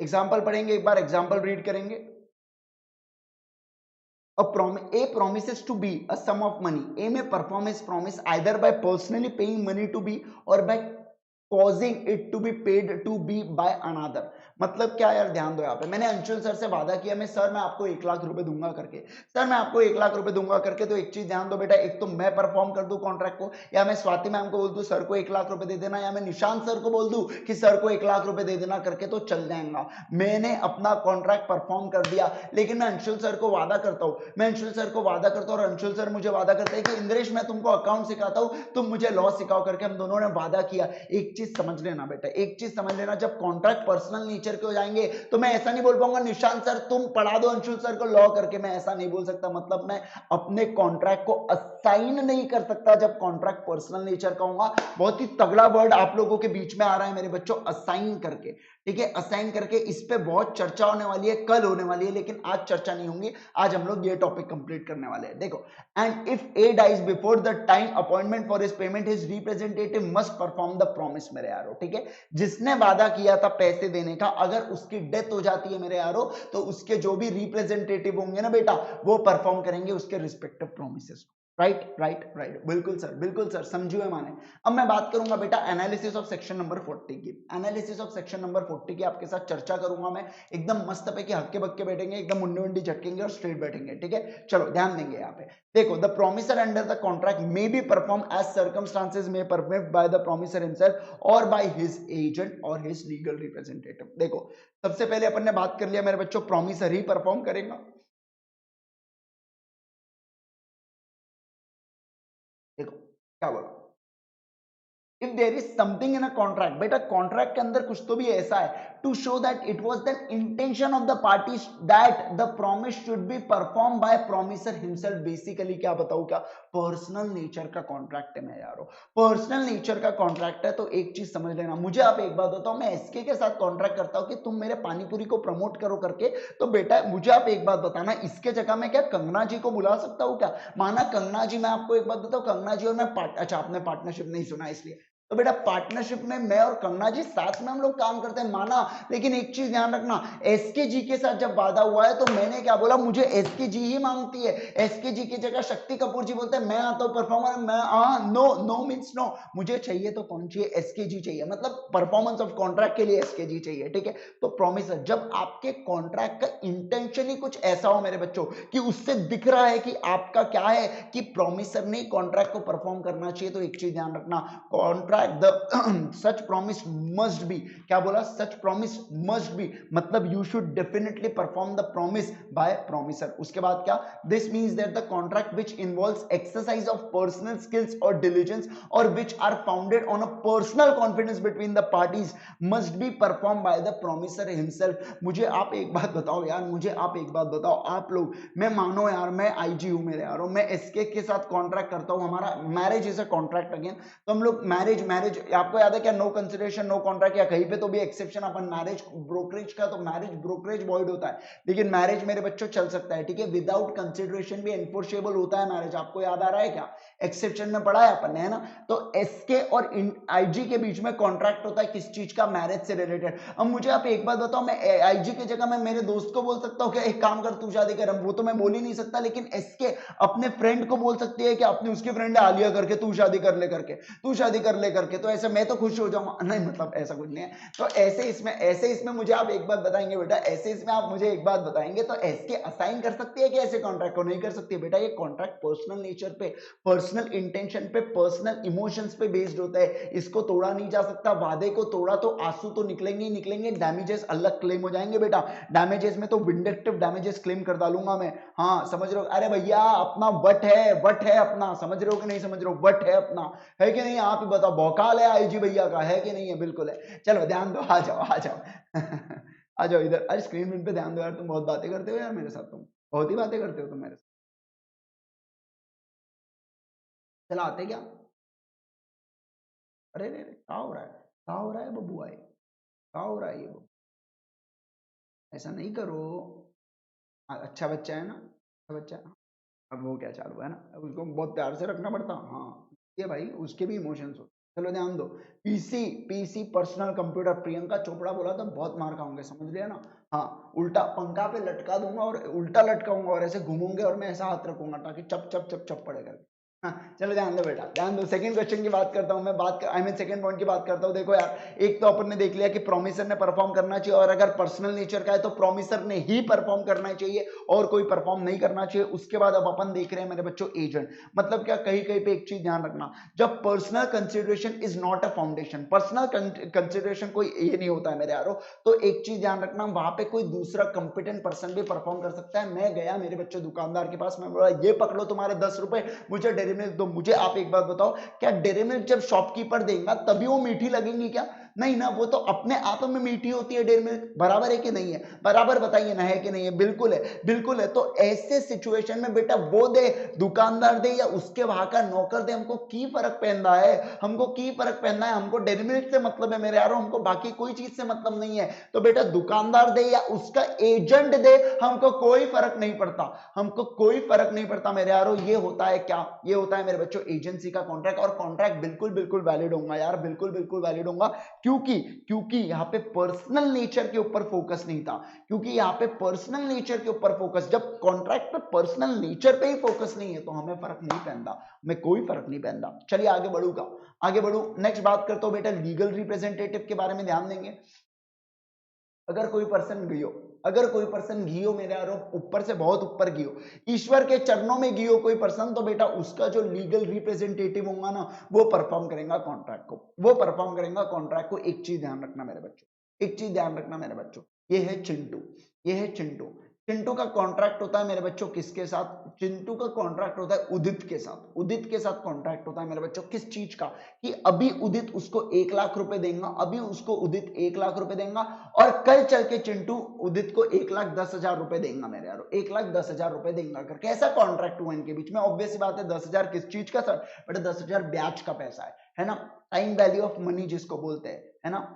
S1: एग्जाम्पल पढ़ेंगे, एक बार एग्जाम्पल रीड करेंगे। A promises to be a sum of money. A may perform his promise either by personally paying money to B or by causing it to be paid to B by another. मतलब क्या यार, ध्यान दो यहाँ पे। मैंने Anshul sir से वादा किया, मैं सर मैं आपको 1 लाख रुपए दूंगा करके, सर मैं आपको 1 लाख रुपए दूंगा करके। तो एक चीज ध्यान दो बेटा, एक तो मैं परफॉर्म कर दूं कॉन्ट्रैक्ट को, या मैं स्वाति मैम को बोल दूं सर को 1 लाख रुपए दे देना, या मैं निशांत सर को बोल दूं कि सर को 1 लाख रुपए दे देना करके, तो चल जाएगा। मैंने अपना कॉन्ट्रैक्ट परफॉर्म कर दिया, लेकिन मैं अंशुल सर को वादा करता हूं, मैं अंशुल सर को वादा करता हूं, और अंशुल सर मुझे वादा करते हैं कि इंद्रेश मैं तुमको अकाउंट सिखाता हूं, तुम मुझे लॉ सिखाओ करके। हम दोनों ने वादा किया। एक चीज समझ लेना बेटा, एक चीज समझ लेना, जब कॉन्ट्रैक्ट पर्सनल नेचर के हो जाएंगे तो मैं ऐसा नहीं बोल पाऊंगा निशांत सर तुम पढ़ा दो अंशुल सर को लॉ करके, मैं ऐसा नहीं बोल सकता। मतलब मैं अपने कॉन्ट्रैक्ट को असाइन नहीं कर सकता जब कॉन्ट्रैक्ट पर्सनल नेचर का होगा। बहुत ही तगड़ा वर्ड आप लोगों के बीच में आ रहा है मेरे बच्चों, असाइन करके। ठीक है, असाइन करके, इस पे बहुत चर्चा होने वाली है, कल होने वाली है, लेकिन आज चर्चा नहीं होंगी। आज हम लोग ये टॉपिक कंप्लीट करने वाले हैं। देखो, and if a dies before the time appointment for his payment, his representative must perform the promise. मेरे यारो ठीक है, जिसने वादा किया था पैसे देने का, अगर उसकी डेथ हो जाती है मेरे यारो, तो उसके जो भी रिप्रेजेंटेटिव होंगे ना बेटा, वो परफॉर्म करेंगे उसके respective promises. Right right right, बिल्कुल सर, बिल्कुल सर, समझिए माने। अब मैं बात करूंगा बेटा एनालिसिस ऑफ सेक्शन नंबर 40 की। एनालिसिस ऑफ सेक्शन नंबर 40 की आपके साथ चर्चा करूंगा मैं, एकदम मस्त पे कि हक्के बक्के बैठेंगे, एकदम मुंडी मुंडी झटकेंगे और स्ट्रेट बैठेंगे। ठीक है, चलो ध्यान देंगे यहाँ पे। देखो, the promisor under the contract may be perform as circumstances may permit by the promisor himself और बाय हिज एजेंट और हिज लीगल रिप्रेजेंटेटिव। देखो, सबसे पहले अपन ने बात कर लिया मेरे बच्चों, प्रोमिसर ही परफॉर्म करेगा। देखो क्या बोला, if there is something in a contract, बेटा कॉन्ट्रैक्ट के अंदर कुछ तो भी ऐसा है, to show that it was the intention of the parties that the promise should be perform by promisor himself. Basically क्या बताऊं, क्या पर्सनल नेचर का कॉन्ट्रैक्ट है मैं यारो, पर्सनल नेचर का कॉन्ट्रैक्ट है। तो एक चीज समझ लेना, मुझे आप एक बात बताओ, मैं एसके के साथ कॉन्ट्रैक्ट करता हूं कि तुम मेरे पानीपुरी को प्रमोट करो करके, तो बेटा मुझे आप एक बात बताना, इसके जगह मैं क्या कंगना जी को बुला सकता हूं क्या? माना कंगना जी, मैं आपको एक बात बताऊं, कंगना जी और मैं अच्छा आपने पार्टनरशिप नहीं सुना इसलिए, तो बेटा पार्टनरशिप में मैं और कंगना जी साथ में हम लोग काम करते हैं, माना, लेकिन एक चीज ध्यान रखना, एसके जी के साथ जब वादा हुआ है तो मैंने क्या बोला, मुझे एसके जी ही मांगती है। एसके जी की जगह शक्ति कपूर जी बोलते हैं मैं आता हूं परफॉर्मर, मैं नो नो मींस नो, मुझे चाहिए तो कौन चाहिए, एसके जी चाहिए, मतलब परफॉर्मेंस ऑफ कॉन्ट्रैक्ट के लिए एसके जी चाहिए, ठीक है। तो प्रॉमिसर, जब आपके कॉन्ट्रैक्ट का इंटेंशन ही कुछ ऐसा हो मेरे बच्चों कि उससे दिख रहा है कि आपका क्या है कि प्रॉमिसर ने कॉन्ट्रैक्ट को परफॉर्म करना चाहिए, तो एक चीज ध्यान रखना, contract the such promise must be, क्या बोला, सच प्रॉमिस मस्ट बी, मतलब you should definitely perform the promise by promisor. उसके बाद क्या, this means that the contract which involves exercise of personal skills और डिलिजेंस और which are founded on a personal confidence between the parties must be perform by the promisor himself. मुझे आप एक बात बताओ यार, मुझे आप एक बात बताओ, आप लोग, मैं मानो यार मैं आईजी हूं मेरे यारो, मैं एसके के साथ कॉन्ट्रैक्ट करता हूं, हमारा marriage is a contract again, तो हम लोग मैरिज मैरिज आपको याद है क्या, नो कंसिडरेशन नो कॉन्ट्रैक्ट, या कहीं पे तो भी एक्सेप्शन अपन मैरिज ब्रोकरेज का, तो मैरिज ब्रोकरेज वॉइड होता है, लेकिन मैरिज मेरे बच्चों चल सकता है, ठीक है, विदाउट कंसिडरेशन भी एनफोर्सेबल होता है मैरिज, आपको याद आ रहा है क्या, एक्सेप्शन में पढ़ा है अपन ने, है ना। तो एसके और आईजी के बीच में कॉन्ट्रैक्ट होता है किस चीज का, मैरिज से रिलेटेड। अब मुझे आप एक बात बताओ, मैं आईजी की जगह मैं मेरे दोस्त को बोल सकता हूँ क्या, एक काम कर तू शादी कर, वो तो मैं बोल ही नहीं सकता, लेकिन एसके अपने फ्रेंड को बोल सकती है कि अपनी उसकी फ्रेंड है आलिया करके, तू शादी कर ले करके, तू शादी कर ले करके, तो ऐसे मैं तो खुश हो जाऊंगा, नहीं मतलब ऐसा कुछ नहीं है। तो ऐसे इसमें मुझे आप एक बात बताएंगे बेटा, ऐसे इसमें आप मुझे एक बात बताएंगे, तो एसके असाइन कर सकती है कि ऐसे कॉन्ट्रैक्ट को नहीं कर सकती बेटा, ये कॉन्ट्रैक्ट पर्सनल नेचर पे, पर्सनल इंटेंशन पे, पर्सनल इमोशंस पे बेस्ड होता है, इसको तोड़ा नहीं जा सकता, वादे को तोड़ा तो आंसू तो निकलेंगे ही निकलेंगे, डैमेजेस अलग क्लेम हो जाएंगे बेटा, डैमेजेस में तो विंडिक्टिव डैमेजेस क्लेम कर डालूंगा मैं, हाँ समझ रहे हो, अरे भैया अपना वट है अपना, समझ रहे हो कि नहीं समझ रहे हो, वट है अपना, है कि नहीं, आप ही बताओ, भौकाल है आईजी भैया का, है कि नहीं है, बिल्कुल है, चलो ध्यान दो, आ जाओ आ जाओ आ जाओ इधर, अरे स्क्रीन पे ध्यान दो यार, तुम बहुत बातें करते हो यार मेरे साथ, तुम बहुत ही बातें करते हो तुम मेरे साथ, चला आते क्या, अरे रे रे, क्या हो रहा है, क्या हो रहा है बबुआ, क्या हो रहा है ये बबू, ऐसा नहीं करो, अच्छा बच्चा है ना, अच्छा बच्चा है। अब वो क्या चालू है ना, अब उसको बहुत प्यार से रखना पड़ता, हाँ ये भाई उसके भी इमोशंस हो, चलो ध्यान दो, PC PC personal computer, Priyanka Chopra बोला तो बहुत मार खाऊंगे, समझ लिया ना, हाँ उल्टा पंखा पे लटका दूंगा और उल्टा लटकाऊंगा और ऐसे घूमूंगे और मैं ऐसा हाथ रखूंगा ताकि चप चप चप चप पड़ेगा, हाँ चलो ध्यान दो बेटा, ध्यान दो, सेकंड क्वेश्चन की बात करता हूं मैं, बात आई मीन सेकंड पॉइंट की बात करता हूं, देखो यार, एक तो अपन ने देख लिया कि प्रॉमिसर ने परफॉर्म करना चाहिए, और अगर पर्सनल नेचर का है तो प्रॉमिसर ने ही परफॉर्म करना चाहिए और कोई परफॉर्म नहीं करना चाहिए। उसके बाद अब अपन देख रहे हैं मेरे बच्चों एजेंट, मतलब क्या, कहीं कहीं पे एक चीज ध्यान रखना, जब personal consideration is not a foundation, personal consideration कोई ये नहीं होता है मेरे यारो, तो एक चीज ध्यान रखना, वहां पे कोई दूसरा कंपिटेंट पर्सन भी परफॉर्म कर सकता है। मैं गया मेरे बच्चों दुकानदार के पास, मैं बोला ये पकड़ो तुम्हारे 10 रुपए, मुझे डेयरी मिल्क दो, मुझे आप एक बात बताओ, क्या डेयरी मिल्क जब शॉपकीपर देगा तभी वो मीठी लगेंगी क्या, नहीं ना, वो तो अपने आप में मीठी होती है डेयरी मिल्क, बराबर है कि नहीं है, बराबर बताइए ना, है कि नहीं है, बिल्कुल है, बिल्कुल है। तो ऐसे सिचुएशन में बेटा वो दे, दुकानदार दे या उसके वहां का नौकर दे, हमको की फर्क पहनता है, हमको की फर्क पहनना है, हमको डेयरी मिल्क से मतलब है मेरे यारो, हमको बाकी कोई चीज से मतलब नहीं है। तो बेटा दुकानदार दे या उसका एजेंट दे, हमको कोई फर्क नहीं पड़ता, हमको कोई फर्क नहीं पड़ता मेरे यारो। ये होता है क्या, ये होता है मेरे बच्चों एजेंसी का कॉन्ट्रैक्ट, और कॉन्ट्रैक्ट बिल्कुल बिल्कुल वैलिड होगा यार, बिल्कुल बिल्कुल वैलिड होगा, क्योंकि क्योंकि यहाँ पे पर्सनल नेचर के ऊपर फोकस नहीं था, क्योंकि यहाँ पे पर्सनल नेचर के ऊपर फोकस, जब कॉन्ट्रैक्ट पे पर्सनल नेचर पे ही फोकस नहीं है तो हमें फर्क नहीं पहनता, हमें कोई फर्क नहीं पहनता। चलिए आगे बढ़ूंगा, आगे बढ़ू, नेक्स्ट बात करता हूं बेटा लीगल रिप्रेजेंटेटिव के बारे में, ध्यान देंगे। अगर कोई पर्सन गियो, अगर कोई पर्सन गियो मेरे आरोप ऊपर से बहुत ऊपर गियो, ईश्वर के चरणों में गियो कोई पर्सन, तो बेटा उसका जो लीगल रिप्रेजेंटेटिव होगा ना, वो परफॉर्म करेगा कॉन्ट्रैक्ट को, वो परफॉर्म करेगा कॉन्ट्रैक्ट को। एक चीज ध्यान रखना मेरे बच्चों, एक चीज ध्यान रखना मेरे बच्चों, ये है चिंटू, ये है चिंटू। चिंटू का कॉन्ट्रैक्ट होता है मेरे बच्चों किसके साथ, चिंटू का कॉन्ट्रैक्ट होता है उदित के साथ, उदित के साथ कॉन्ट्रैक्ट होता है मेरे बच्चों, किस चीज का, कि अभी उदित उसको 1 लाख रुपए देगा, अभी उसको उदित 1 लाख रुपए देगा, और कल चल के चिंटू उदित को 1,10,000 रुपए देगा मेरे यारो, 1,10,000 रुपए देगा करके, ऐसा कॉन्ट्रैक्ट हुआ इनके बीच में। ऑब्वियस बात है 10,000 किस चीज का सर, बट 10,000 ब्याज का पैसा है ना, टाइम वैल्यू ऑफ मनी जिसको बोलते हैं, है ना,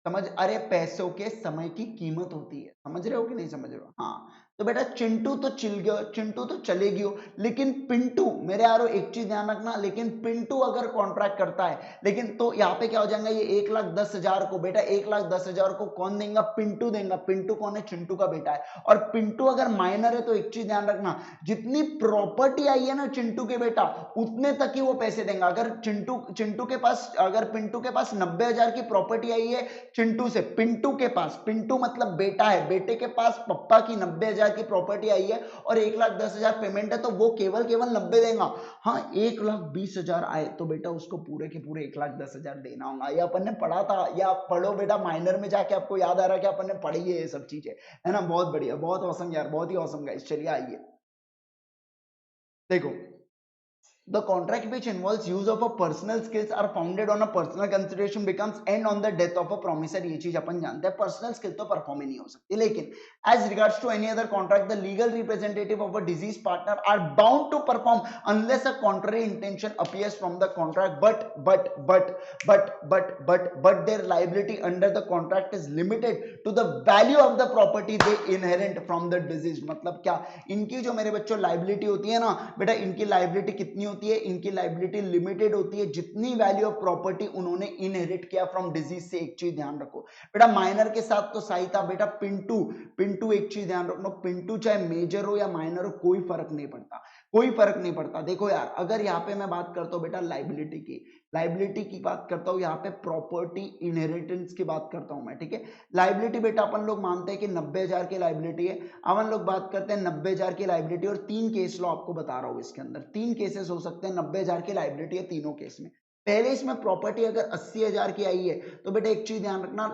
S1: समझ, अरे पैसों के समय की कीमत होती है, समझ रहे हो कि नहीं समझ रहे हो, हाँ। तो बेटा चिंटू तो चिल गयो, चिंटू तो चले गयो, लेकिन पिंटू, मेरे यारो एक चीज ध्यान रखना, लेकिन पिंटू अगर कॉन्ट्रैक्ट करता है, लेकिन तो यहाँ पे क्या हो जाएगा, ये 1,10,000 को, बेटा 1,10,000 को कौन देगा, पिंटू देगा। पिंटू कौन है, चिंटू का बेटा है। और पिंटू अगर माइनर है तो एक चीज ध्यान रखना, जितनी प्रॉपर्टी आई है ना चिंटू के बेटा, उतने तक ही वो पैसे देगा। अगर चिंटू के पास, अगर पिंटू के पास 90,000 की प्रॉपर्टी आई है चिंटू से, पिंटू के पास, पिंटू मतलब बेटा है, बेटे के पास पप्पा की 90,000 की प्रॉपर्टी आई है और 1,10,000 पेमेंट है, तो वो केवल केवल 90 देगा। हाँ 1,20,000 आए तो बेटा उसको पूरे के पूरे 1,10,000 देना होगा। ये अपन ने पढ़ा था, या पढ़ो बेटा माइनर में जाके, आपको याद आ रहा है कि अपन ने पढ़ी है ये सब चीजें, है ना। बहुत बढ़िया, बहुत औसम यार, बहुत ही औसम गाइस। चलिए आइए देखो, the contract which involves use of a personal skills are founded on a personal consideration becomes end on the death of a promisor। ये चीज अपन जानते हैं, पर्सनल स्किल तो परफॉर्म ही नहीं हो सकती। लेकिन as regards to any other contract, the legal representative of a deceased partner are bound to perform unless a contrary intention appears from the contract, but their liability under the contract is limited to the value of the property they inherit from the deceased। मतलब क्या, इनकी जो मेरे बच्चों liability होती है ना बेटा, इनकी लाइबिलिटी कितनी होती है, इनकी लाइबिलिटी लिमिटेड होती है, जितनी वैल्यू ऑफ प्रॉपर्टी उन्होंने इनहेरिट किया फ्रॉम डिजीज से। एक चीज ध्यान रखो बेटा, माइनर के साथ तो सही था बेटा, पिंटू, पिंटू एक चीज ध्यान रखना, पिंटू चाहे मेजर हो या माइनर हो कोई फर्क नहीं पड़ता, कोई फर्क नहीं पड़ता। देखो यार, अगर यहाँ पे मैं बात करता हूँ बेटा लाइबिलिटी की, लाइबिलिटी की बात करता हूँ, यहाँ पे प्रॉपर्टी इनहेरिटेंस की बात करता हूँ मैं, ठीक है। लाइबिलिटी बेटा अपन लोग मानते हैं कि 90,000 की लाइबिलिटी है, अपन लोग बात करते हैं 90,000 की लाइबिलिटी, और 3 केस लो आपको बता रहा हूँ, इसके अंदर 3 केसेस हो सकते हैं, 90,000 की लाइबिलिटी है तीनों केस में। पहले इसमें प्रॉपर्टी अगर 80,000 की आई है तो बेटा एक चीज ध्यान रखना,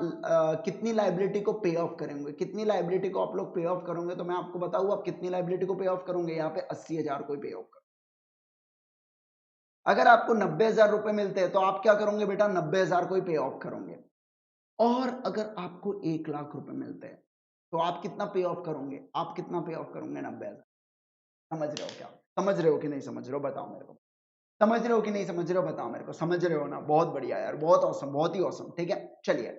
S1: कितनी लाइबिलिटी को पे ऑफ करेंगे, कितनी लाइबिलिटी को आप लोग पे ऑफ करोगे, तो मैं आपको बताऊँ आप कितनी लाइबिलिटी को पे ऑफ करोगे, यहाँ पे 80,000 को पे ऑफ करो। अगर आपको 90,000 रुपए मिलते हैं तो आप क्या करोगे बेटा, 90,000 को ही पे ऑफ करोगे। और अगर आपको 1,00,000 रुपए मिलते हैं तो आप कितना पे ऑफ करोगे, आप कितना पे ऑफ करोगे, 90,000। समझ रहे हो क्या, समझ रहे हो कि नहीं समझ रहे हो, बताओ मेरे को, समझ रहे हो कि नहीं समझ रहे हो, बताओ मेरे को, समझ रहे हो ना, बहुत बढ़िया यार, बहुत औसम, बहुत ही औसम। ठीक है चलिए,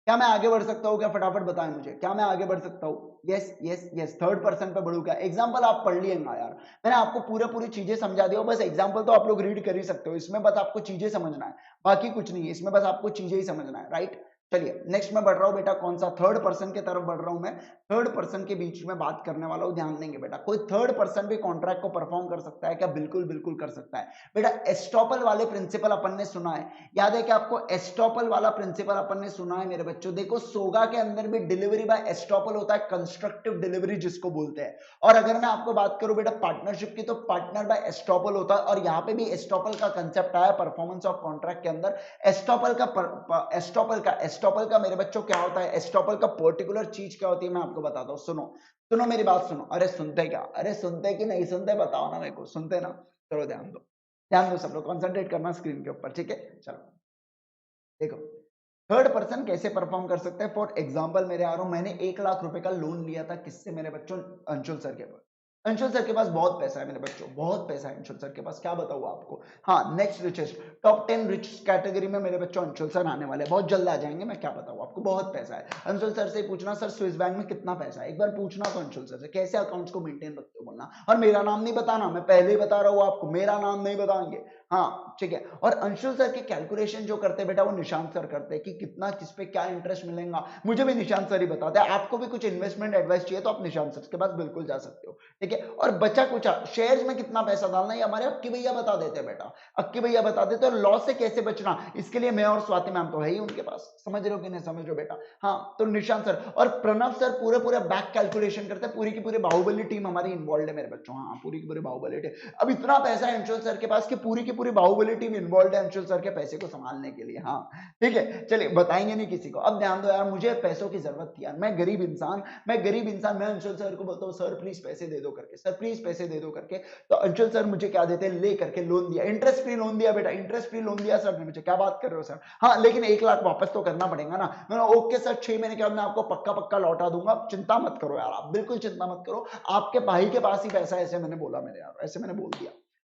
S1: क्या मैं आगे बढ़ सकता हूँ क्या, फटाफट बताएं मुझे, क्या मैं आगे बढ़ सकता हूँ। Yes yes yes, third person पे बढ़ू क्या, एग्जांपल आप पढ़ लिएगा यार, मैंने आपको पूरे पूरी चीजें समझा दी हो, बस एग्जांपल तो आप लोग रीड कर ही सकते हो, इसमें बस आपको चीजें समझना है, बाकी कुछ नहीं है, इसमें बस आपको चीजें ही समझना है, राइट। चलिए नेक्स्ट मैं बढ़ रहा हूँ बेटा, कौन सा, थर्ड पर्सन की तरफ बढ़ रहा हूँ मैं। थर्ड पर्सन के बीच में बात करने वाला हूँ, ध्यान देंगे बेटा, कोई थर्ड पर्सन भी कॉन्ट्रैक्ट को परफॉर्म कर सकता है क्या, बिल्कुल बिल्कुल कर सकता है बेटा। एस्टॉपल वाले प्रिंसिपल अपन ने सुना है, याद है कि आपको एस्टॉपल वाला प्रिंसिपल अपन ने सुना है मेरे बच्चों। देखो सोगा के अंदर भी डिलीवरी बाय एस्टॉपल होता है, कंस्ट्रक्टिव डिलीवरी जिसको बोलते हैं। और अगर मैं आपको बात करूं बेटा पार्टनरशिप की, तो पार्टनर बाय एस्टॉपल होता है, और यहाँ पे भी एस्टॉपल का कंसेप्ट आया परफॉर्मेंस ऑफ कॉन्ट्रैक्ट के अंदर। एस्टॉपल का मेरे बच्चों क्या होता है, एस्टॉपल का पर्टिकुलर चीज क्या होती है मैं आपको बताता हूँ, सुनो सुनो मेरी बात सुनो, अरे सुनते क्या, अरे सुनते कि नहीं सुनते, बताओ ना मेरे को, सुनते ना, चलो ध्यान दो, ध्यान दो सब लोग, कंसंट्रेट करना स्क्रीन के ऊपर, ठीक है। चलो देखो, थर्ड पर्सन कैसे परफॉर्म कर सकते हैं, फॉर एग्जांपल मेरे आ रहा हूं, मैंने 1,00,000 रुपए का लोन लिया था, किससे, मेरे बच्चों, अंशुल सर के पास। अंशुल सर के पास बहुत पैसा है मेरे बच्चों, बहुत पैसा है अंशुल सर के पास, क्या बताऊं आपको। हाँ next richest, top 10 rich category में मेरे बच्चों अंशुल सर आने वाले हैं, बहुत जल्द आ जाएंगे, मैं क्या बताऊं आपको, बहुत पैसा है। अंशुल सर से पूछना सर स्विस बैंक में कितना पैसा है, एक बार पूछना तो अंशुल सर से, कैसे अकाउंट्स को मेंटेन रखते हो बोलना, और मेरा नाम नहीं बताना, मैं पहले ही बता रहा हूं आपको, मेरा नाम नहीं बताएंगे, हाँ ठीक है। और अंशुल सर के कैलकुलेशन जो करते हैं बेटा, वो निशांत सर करते हैं, कि कितना किस पे क्या इंटरेस्ट मिलेगा, मुझे भी निशांत सर ही बताते हैं। आपको भी कुछ इन्वेस्टमेंट एडवाइस चाहिए तो आप निशांत सर के पास बिल्कुल जा सकते हो, ठीक है। और बचा कुछ शेयर्स में कितना पैसा डालना, ये हमारे अक्की भैया बता देते हैं बेटा, अक्की भैया बता देते हैं। और लॉस से कैसे बचना, इसके लिए मैं और स्वाति मैम तो है ही उनके पास, समझ रहे हो कि नहीं समझ रहे हो बेटा। हाँ तो निशांत सर और प्रणव सर पूरे पूरे बैक कैलकुलेशन करते हैं, पूरी की पूरी बाहुबली टीम हमारी इन्वॉल्व है मेरे बच्चों, हाँ पूरी की पूरी बाहुबली टीम। अब इतना पैसा है अंशुल सर के पास कि पूरी की पूरी बाहुबली टीम इन्वॉल्व है अंशुल सर के पैसे को संभालने के लिए, हाँ ठीक है। चलिए बताएंगे नहीं किसी को, अब ध्यान दो यार, मुझे पैसों की जरूरत थी यार, मैं गरीब इंसान, मैं अंशुल सर को बोलता हूँ सर प्लीज पैसे दे दो करके, सर प्लीज पैसे दे दो करके, तो अंशुल सर मुझे क्या देते हैं, ले करके लोन दिया, इंटरेस्ट फ्री लोन दिया बेटा, इंटरेस्ट फ्री लोन दिया सर ने मुझे, क्या बात कर रहे हो सर, हाँ लेकिन 1,00,000 वापस तो करना पड़ेगा ना। मैंने ओके सर 6 महीने के बाद मैं आपको पक्का पक्का लौटा दूंगा, चिंता मत करो यार, आप बिल्कुल चिंता मत करो, आपके भाई के पास ही पैसा है, ऐसे मैंने बोला मेरे यार, ऐसे मैंने बोल दिया।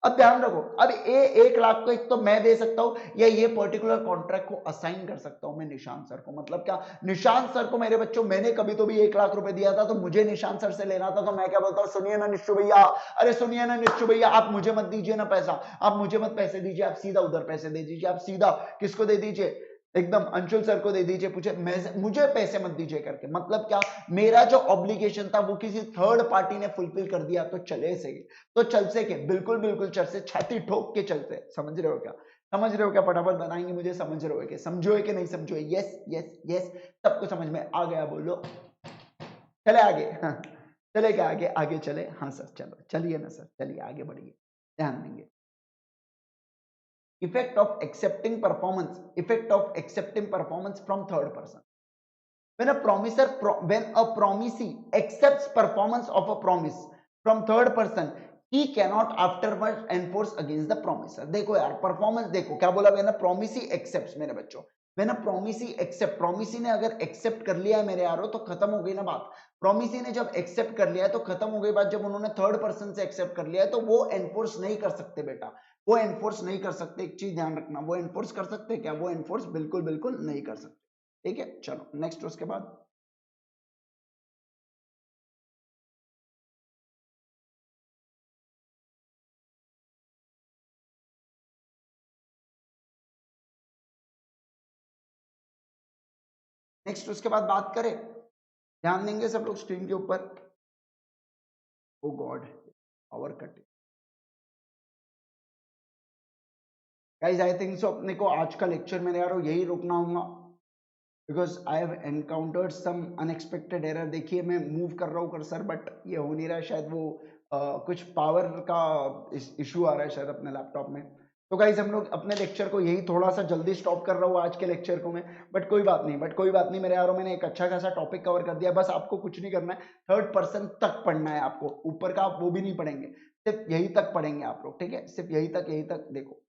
S1: अब ध्यान रखो, अब ये 1 लाख को एक तो मैं दे सकता हूं या ये पर्टिकुलर कॉन्ट्रैक्ट को असाइन कर सकता हूं मैं निशांत सर को। मतलब क्या, निशांत सर को मेरे बच्चों मैंने कभी तो भी 1 लाख रुपए दिया था तो मुझे निशांत सर से लेना था, तो मैं क्या बोलता हूं, सुनिए ना निश्चू भैया, अरे सुनिए ना निश्चू भैया, आप मुझे मत दीजिए ना पैसा, आप मुझे मत पैसे दीजिए, आप सीधा उधर पैसे दे दीजिए, आप सीधा किसको दे दीजिए, एकदम अंशुल सर को दे दीजिए, पूछे मुझे पैसे मत दीजिए करके। मतलब क्या, मेरा जो ऑब्लिगेशन था वो किसी थर्ड पार्टी ने फुलफिल कर दिया तो चले से, तो चल से के बिल्कुल बिल्कुल चल से, छाती ठोक के चलते, समझ रहे हो क्या, समझ रहे हो क्या, फटाफट बनाएंगे मुझे, समझ रहे हो कि समझो है कि नहीं समझो, यस यस यस, सबको समझ में आ गया, बोलो चले आगे, हाँ चले क्या आगे, आगे चले, हाँ सर चलो चलिए ना सर, चलिए आगे बढ़िए, ध्यान देंगे। Effect of accepting performance, effect of accepting performance from third person. When a promiser, when a promisee accepts performance of a promise from third person, he cannot afterwards enforce against the promiser. देखो यार performance देखो क्या बोला, when a promisee accepts, मेरे बच्चों when a promisee accept, promisee ने अगर accept कर लिया है मेरे यारों तो खत्म हो गई ना बात। promisee ने जब accept कर लिया है तो खत्म हो गई बात। जब उन्होंने थर्ड पर्सन से accept कर लिया है तो वो enforce नहीं कर सकते बेटा, वो एनफोर्स नहीं कर सकते। एक चीज ध्यान रखना, वो एनफोर्स कर सकते क्या, वो एनफोर्स बिल्कुल बिल्कुल नहीं कर सकते। ठीक है चलो नेक्स्ट, उसके बाद नेक्स्ट उसके बाद बात करें, ध्यान देंगे सब लोग स्क्रीन के ऊपर। Oh god, power cut. Guys I think so अपने को आज का लेक्चर मेरे यारो यही रुकना होगा, because I have encountered some unexpected error. देखिए मैं मूव कर रहा हूँ कर्सर बट ये हो नहीं रहा है, शायद वो कुछ पावर का इशू आ रहा है शायद अपने लैपटॉप में। तो गाइज हम लोग अपने लेक्चर को यही थोड़ा सा जल्दी स्टॉप कर रहा हूँ आज के लेक्चर को मैं, बट कोई बात नहीं, बट कोई बात नहीं मेरे यारों, मैंने एक अच्छा खासा टॉपिक कवर कर दिया। बस आपको कुछ नहीं करना है, थर्ड पर्सन तक पढ़ना है आपको, ऊपर का आप वो भी नहीं पढ़ेंगे, सिर्फ यही तक पढ़ेंगे आप लोग। ठीक है, सिर्फ यही तक देखो,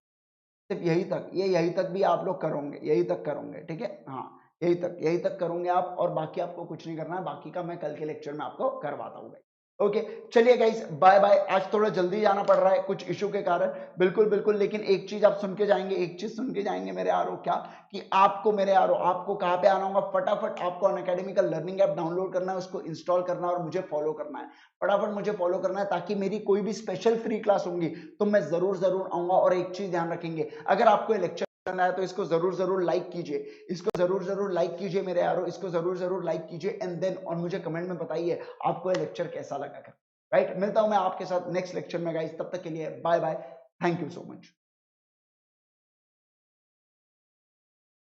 S1: सिर्फ यही तक, ये यही तक भी आप लोग करोगे, यही तक करोगे। ठीक है, हाँ यही तक करोगे आप, और बाकी आपको कुछ नहीं करना है, बाकी का मैं कल के लेक्चर में आपको करवाता हूँ। ओके चलिए गाइस बाय बाय। आज थोड़ा जल्दी जाना पड़ रहा है कुछ इशू के कारण, बिल्कुल बिल्कुल, लेकिन एक चीज आप सुन के जाएंगे, एक चीज सुन के जाएंगे मेरे यारो, क्या कि आपको मेरे यारो, आपको कहाँ पे आना होगा, फटाफट आपको अनअकैडमी का लर्निंग ऐप डाउनलोड करना है, उसको इंस्टॉल करना है और मुझे फॉलो करना है। फटाफट मुझे फॉलो करना है, ताकि मेरी कोई भी स्पेशल फ्री क्लास होंगी तो मैं जरूर जरूर आऊंगा। और एक चीज ध्यान रखेंगे, अगर आपको लेक्चर पसंद आया तो इसको जरूर जरूर लाइक कीजिए, इसको जरूर जरूर लाइक कीजिए मेरे यारो, इसको जरूर जरूर लाइक कीजिए एंड देन, और मुझे कमेंट में बताइए आपको ये लेक्चर कैसा लगा। राइट, मिलता हूं मैं आपके साथ नेक्स्ट लेक्चर में गाइस, तब तक के लिए bye bye, thank you so much.